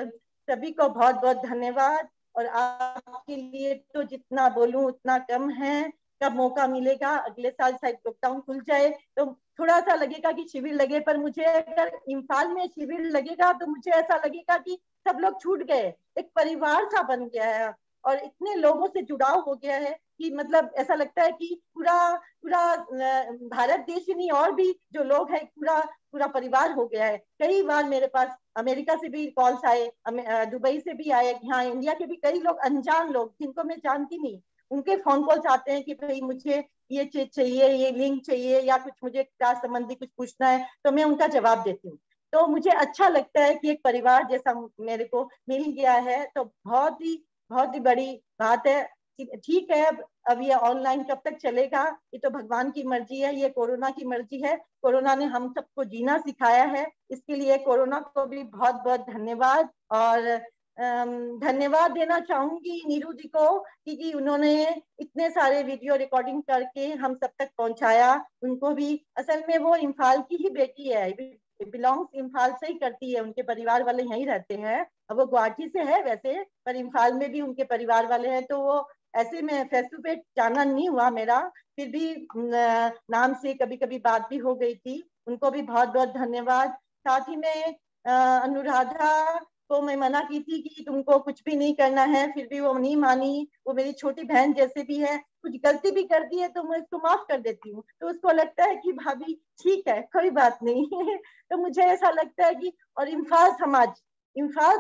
सभी को बहुत बहुत धन्यवाद। और आपके लिए तो जितना बोलूं उतना कम है। कब मौका मिलेगा, अगले साल शायद लॉकडाउन खुल जाए तो थोड़ा सा लगेगा कि शिविर लगे, पर मुझे अगर इम्फाल में शिविर लगेगा तो मुझे ऐसा लगेगा कि सब लोग छूट गए, एक परिवार सा बन गया है और इतने लोगों से जुड़ाव हो गया है कि मतलब ऐसा लगता है कि पूरा पूरा भारत देश ही नहीं, और भी जो लोग हैं पूरा पूरा परिवार हो गया है। कई बार मेरे पास अमेरिका से भी कॉल्स आए, दुबई से भी आए, यहाँ इंडिया के भी कई लोग, अनजान लोग जिनको मैं जानती नहीं, उनके फोन कॉल्स आते हैं कि भाई मुझे ये चीज चाहिए, ये लिंक चाहिए, या कुछ मुझे क्लास संबंधी कुछ पूछना है, तो मैं उनका जवाब देती हूँ। तो मुझे अच्छा लगता है कि एक परिवार जैसा मेरे को मिल गया है, तो बहुत ही बड़ी बात है। ठीक है, अब ये ऑनलाइन कब तक चलेगा ये तो भगवान की मर्जी है, ये कोरोना की मर्जी है। कोरोना ने हम सबको जीना सिखाया है, इसके लिए कोरोना को भी बहुत बहुत धन्यवाद। और धन्यवाद देना चाहूंगी नीरू जी को कि उन्होंने इतने सारे वीडियो रिकॉर्डिंग करके हम सब तक पहुंचाया। उनको भी, असल में वो इम्फाल की ही बेटी है, बिलोंग्स इम्फाल से ही करती है, उनके परिवार वाले यहीं रहते हैं। अब वो गुवाहाटी से है वैसे, पर इम्फाल में भी उनके परिवार वाले हैं। तो वो ऐसे में फेस टू फेस जाना नहीं हुआ मेरा, फिर भी नाम से कभी कभी बात भी हो गई थी। उनको भी बहुत बहुत धन्यवाद। साथ ही में अनुराधा को मैं मना की थी कि तुमको कुछ भी नहीं करना है, फिर भी वो नहीं मानी। वो मेरी छोटी बहन जैसे भी है, कुछ गलती भी कर दी है तो मैं उसको माफ कर देती हूँ, तो उसको लगता है कि भाभी ठीक है कोई बात नहीं तो मुझे ऐसा लगता है कि, और इम्फाल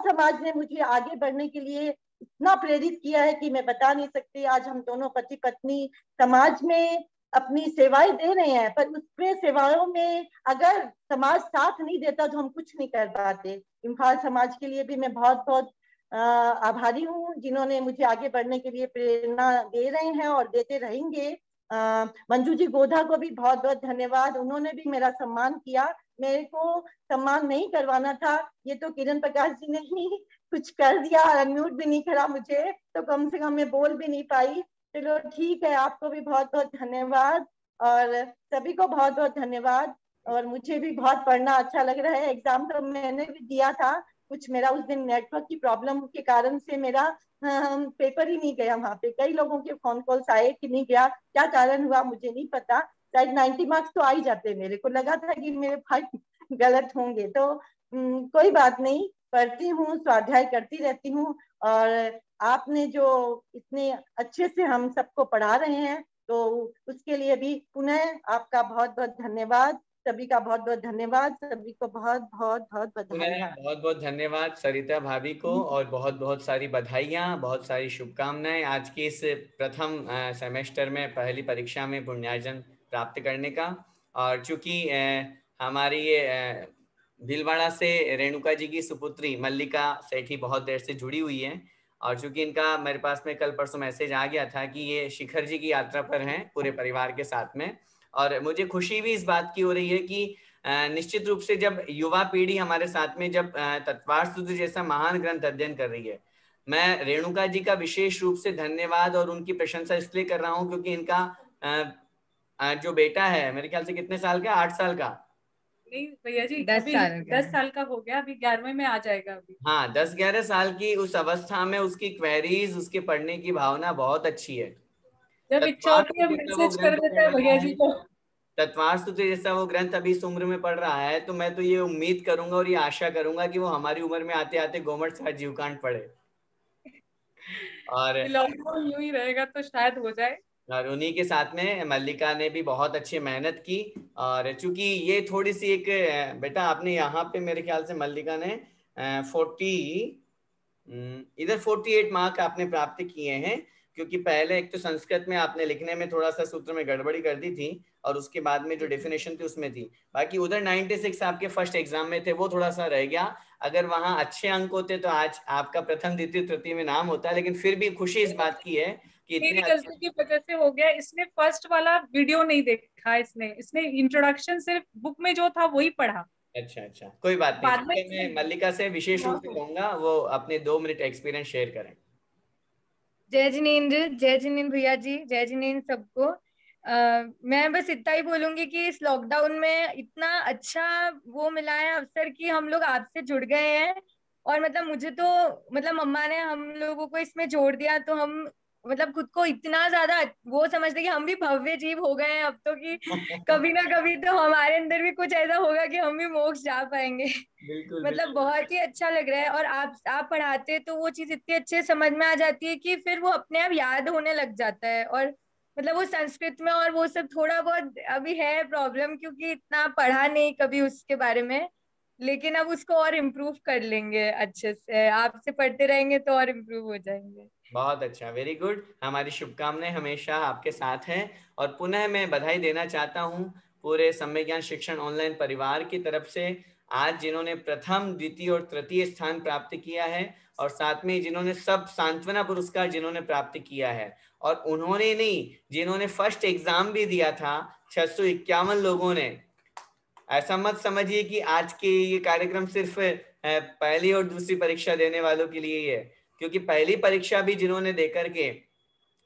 समाज ने मुझे आगे बढ़ने के लिए इतना प्रेरित किया है कि मैं बता नहीं सकती। आज हम दोनों पति पत्नी समाज में अपनी सेवाएं दे रहे हैं, पर उसमें सेवाओं में अगर समाज साथ नहीं देता तो हम कुछ नहीं कर पाते। इम्फाल समाज के लिए भी मैं बहुत बहुत आभारी हूँ, जिन्होंने मुझे आगे बढ़ने के लिए प्रेरणा दे रहे हैं और देते रहेंगे। मंजू जी गोधा को भी बहुत बहुत धन्यवाद, उन्होंने भी मेरा सम्मान किया। मेरे को सम्मान नहीं करवाना था, ये तो किरण प्रकाश जी ने ही कुछ कर दिया, अनम्यूट भी नहीं करा मुझे, तो कम से कम मैं बोल भी नहीं पाई। चलो ठीक है, आपको भी बहुत बहुत धन्यवाद और सभी को बहुत बहुत धन्यवाद। और मुझे भी बहुत पढ़ना अच्छा लग रहा है। एग्जाम तो मैंने भी दिया था, कुछ मेरा उस दिन नेटवर्क की प्रॉब्लम के कारण से मेरा पेपर ही नहीं गया। वहां पे कई लोगों के फोन कॉल्स आए कि नहीं गया, क्या कारण हुआ मुझे नहीं पता। शायद 90 मार्क्स तो आ ही जाते, मेरे को लगा था कि मेरे भाई गलत होंगे। तो कोई बात नहीं, पढ़ती हूँ, स्वाध्याय करती रहती हूँ। और आपने जो इतने अच्छे से हम सबको पढ़ा रहे हैं, तो उसके लिए भी पुनः आपका बहुत बहुत धन्यवाद, सभी का बहुत बहुत धन्यवाद, सभी को बहुत बहुत बहुत बधाई। बहुत बहुत धन्यवाद सरिता भाभी को, और बहुत बहुत सारी बधाइयाँ, बहुत सारी शुभकामनाएं आज की इस प्रथम सेमेस्टर में पहली परीक्षा में पुण्यार्जन प्राप्त करने का। और चूंकि हमारी ये भीलवाड़ा से रेणुका जी की सुपुत्री मल्लिका सेठी बहुत देर से जुड़ी हुई है, और चूंकि इनका मेरे पास में कल परसों मैसेज आ गया था कि ये शिखर जी की यात्रा पर हैं पूरे परिवार के साथ में, और मुझे खुशी भी इस बात की हो रही है कि निश्चित रूप से जब युवा पीढ़ी हमारे साथ में जब तत्वार सूत्र जैसा महान ग्रंथ अध्ययन कर रही है, मैं रेणुका जी का विशेष रूप से धन्यवाद और उनकी प्रशंसा इसलिए कर रहा हूं क्योंकि इनका जो बेटा है मेरे ख्याल से कितने साल का, 8 साल का, नहीं भैया जी, 10 साल का हो गया, अभी 11वें में आ जाएगा अभी। हाँ 10-11 साल की उस अवस्था में उसकी क्वेरीज, उसके पढ़ने की भावना बहुत अच्छी है। जब इच्छा होती है मैसेज कर देता है भैया जी को। तत्वार सूत्र जैसा वो ग्रंथ अभी इस उम्र में पढ़ रहा है, तो मैं तो ये उम्मीद करूंगा और ये आशा करूंगा कि वो हमारी उम्र में आते आते गोमट साथ जीवकांड पढ़े और लॉकडाउन यूं ही रहेगा तो शायद हो जाए। और उन्हीं के साथ में मल्लिका ने भी बहुत अच्छी मेहनत की। और चूंकि ये थोड़ी सी एक बेटा आपने यहाँ पे मेरे ख्याल से मल्लिका ने 48 मार्क आपने प्राप्त किए हैं, क्योंकि पहले एक तो संस्कृत में आपने लिखने में थोड़ा सा सूत्र में गड़बड़ी कर दी थी और उसके बाद में जो डेफिनेशन थी उसमें थी, बाकी उधर 96 आपके फर्स्ट एग्जाम में थे, वो थोड़ा सा रह गया। अगर वहां अच्छे अंक होते तो आज आपका प्रथम द्वितीय तृतीय में नाम होता है, लेकिन फिर भी खुशी इस बात की है कि मेरी गलती की वजह से हो गया। इसने फर्स्ट वाला वीडियो नहीं देखा, इसने इंट्रोडक्शन सिर्फ बुक में जो था वही पढ़ा। अच्छा कोई बात बाद नहीं, मैं मल्लिका से विशेष रूप से कहूंगा वो अपने 2 मिनट एक्सपीरियंस शेयर करें। जय जिनेन्द्र भैया जी, जय जिनेन्द्र सबको। मैं बस इतना ही बोलूंगी कि इस लॉकडाउन में इतना अच्छा वो मिला है अवसर कि हम लोग आपसे जुड़ गए हैं, और मतलब मुझे तो मतलब मम्मा ने हम लोगों को इसमें जोड़ दिया, तो हम मतलब खुद को इतना ज्यादा वो समझते कि हम भी भव्य जीव हो गए हैं अब तो, कि कभी ना कभी तो हमारे अंदर भी कुछ ऐसा होगा कि हम भी मोक्ष जा पाएंगे। मतलब बहुत ही अच्छा लग रहा है, और आप पढ़ाते तो वो चीज इतनी अच्छे समझ में आ जाती है कि फिर वो अपने आप याद होने लग जाता है। और मतलब वो संस्कृत में और वो सब थोड़ा बहुत अभी है प्रॉब्लम, क्योंकि इतना पढ़ा नहीं कभी उसके बारे में, लेकिन अब उसको और इम्प्रूव कर लेंगे अच्छे से, आपसे पढ़ते रहेंगे तो और इम्प्रूव हो जाएंगे। बहुत अच्छा, वेरी गुड। हमारी शुभकामनाएं हमेशा आपके साथ हैं। और पुनः मैं बधाई देना चाहता हूं पूरे सम्य ज्ञान शिक्षण ऑनलाइन परिवार की तरफ से, आज जिन्होंने प्रथम द्वितीय और तृतीय स्थान प्राप्त किया है, और साथ में जिन्होंने सब सांत्वना पुरस्कार जिन्होंने प्राप्त किया है, और उन्होंने नहीं जिन्होंने फर्स्ट एग्जाम भी दिया था 651 लोगों ने। ऐसा मत समझिए कि आज के ये कार्यक्रम सिर्फ पहली और दूसरी परीक्षा देने वालों के लिए ही है, क्योंकि पहली परीक्षा भी जिन्होंने देकर के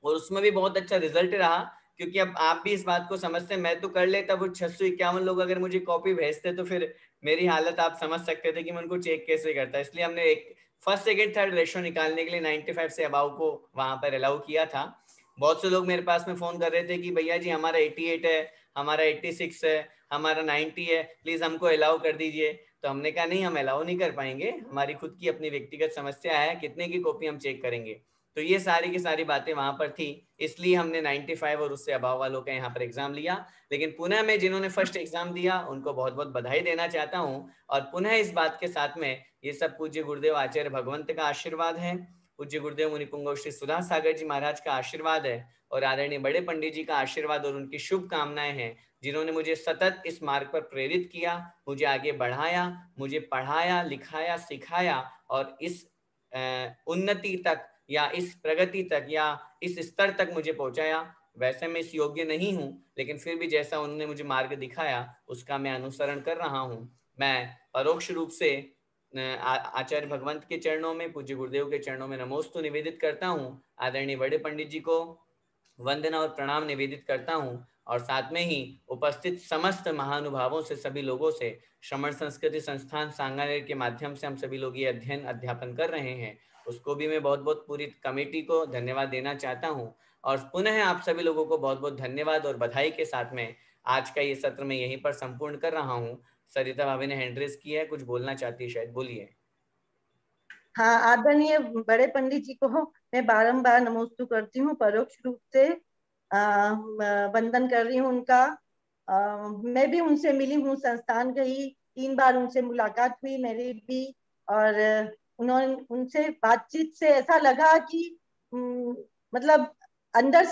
और उसमें भी बहुत अच्छा रिजल्ट रहा, क्योंकि अब आप भी इस बात को समझते हैं, मैं तो कर लेता, वो 651 लोग अगर मुझे कॉपी भेजते तो फिर मेरी हालत आप समझ सकते थे कि मैं उनको चेक कैसे करता। इसलिए हमने एक फर्स्ट सेकंड थर्ड रेशो निकालने के लिए 95 से अबाव को वहां पर अलाउ किया था। बहुत से लोग मेरे पास में फोन कर रहे थे कि भैया जी हमारा 88 है, हमारा 86 है, हमारा 90 है, प्लीज हमको अलाउ कर दीजिए। तो हमने कहा नहीं, हम अलाउ नहीं कर पाएंगे, हमारी खुद की अपनी व्यक्तिगत समस्या है, कितने की कॉपी हम चेक करेंगे। तो ये सारी की सारी बातें वहां पर थी, इसलिए हमने 95 और उससे अभाव वालों का यहाँ पर एग्जाम लिया। लेकिन पुनः में जिन्होंने फर्स्ट एग्जाम दिया उनको बहुत बहुत बधाई देना चाहता हूँ। और पुनः इस बात के साथ में ये सब पूज्य गुरुदेव आचार्य भगवंत का आशीर्वाद है, पूज्य गुरुदेव मुनि पुंगव श्री सुधा सागर जी महाराज का आशीर्वाद है, और आदरणीय बड़े पंडित जी का आशीर्वाद और उनकी शुभकामनाएं हैं, जिन्होंने मुझे सतत इस मार्ग पर प्रेरित किया, मुझे आगे बढ़ाया, मुझे पढ़ाया, लिखाया, सिखाया, और इस उन्नति तक या इस प्रगति तक या इस स्तर तक मुझे पहुंचाया। वैसे मैं इस योग्य नहीं हूं, लेकिन फिर भी जैसा उन्होंने मुझे मार्ग दिखाया उसका मैं अनुसरण कर रहा हूं। मैं परोक्ष रूप से आचार्य भगवंत के चरणों में, पूज्य गुरुदेव के चरणों में नमोस्तु निवेदित करता हूं, आदरणीय बड़े पंडित जी को वंदना और प्रणाम निवेदित करता हूं, और साथ में ही उपस्थित समस्त महानुभावों से, सभी लोगों से, श्रमण संस्कृति संस्थान सांगानेर के माध्यम से हम सभी लोग ये अध्ययन अध्यापन कर रहे हैं, उसको भी मैं बहुत बहुत पूरी कमेटी को धन्यवाद देना चाहता हूँ। और पुनः आप सभी लोगों को बहुत बहुत धन्यवाद और बधाई के साथ में आज का ये सत्र मैं यहीं पर संपूर्ण कर रहा हूँ। सरिता भाभी ने हैंड रेज किया है, कुछ बोलना चाहती है शायद, बोलिए। हाँ, आदरणीय बड़े पंडित जी को मैं बारंबार नमोस्तु करती हूँ परोक्ष रूप से, वंदन कर रही हूँ उनका। मैं भी उनसे मिली हूँ, संस्थान गई, 3 बार उनसे मुलाकात हुई मेरी भी, और उन्होंने उनसे बातचीत से ऐसा लगा कि मतलब अंदर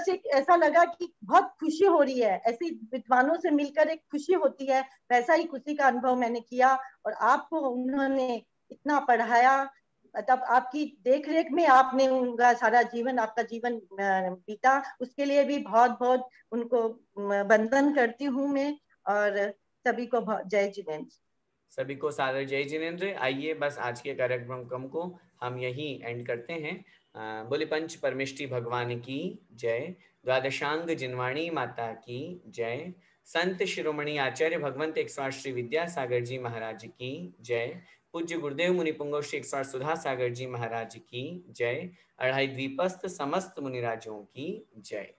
से ऐसा लगा कि बहुत खुशी हो रही है। ऐसे विद्वानों से मिलकर एक खुशी होती है, वैसा ही खुशी का अनुभव मैंने किया। और आपको उन्होंने इतना पढ़ाया, मतलब आपकी देख रेख में आपने उनका सारा जीवन, आपका जीवन बीता, उसके लिए भी बहुत बहुत उनको वंदन करती हूँ मैं। और सभी को जय जिनेन्द्र। सभी को सादर जय जिनेन्द्र। आइए बस आज के कार्यक्रम को हम यही एंड करते हैं। बोले पंच परमेष्टि भगवान की जय, द्वादशांग जिनवाणी माता की जय, संत शिरोमणि आचार्य भगवंत 108 श्री विद्यासागर जी महाराज की जय, पूज्य गुरुदेव मुनि पुंगव श्री 108 सुधा सागर जी महाराज की जय, अढ़ाई द्वीपस्थ समस्त मुनिराजों की जय।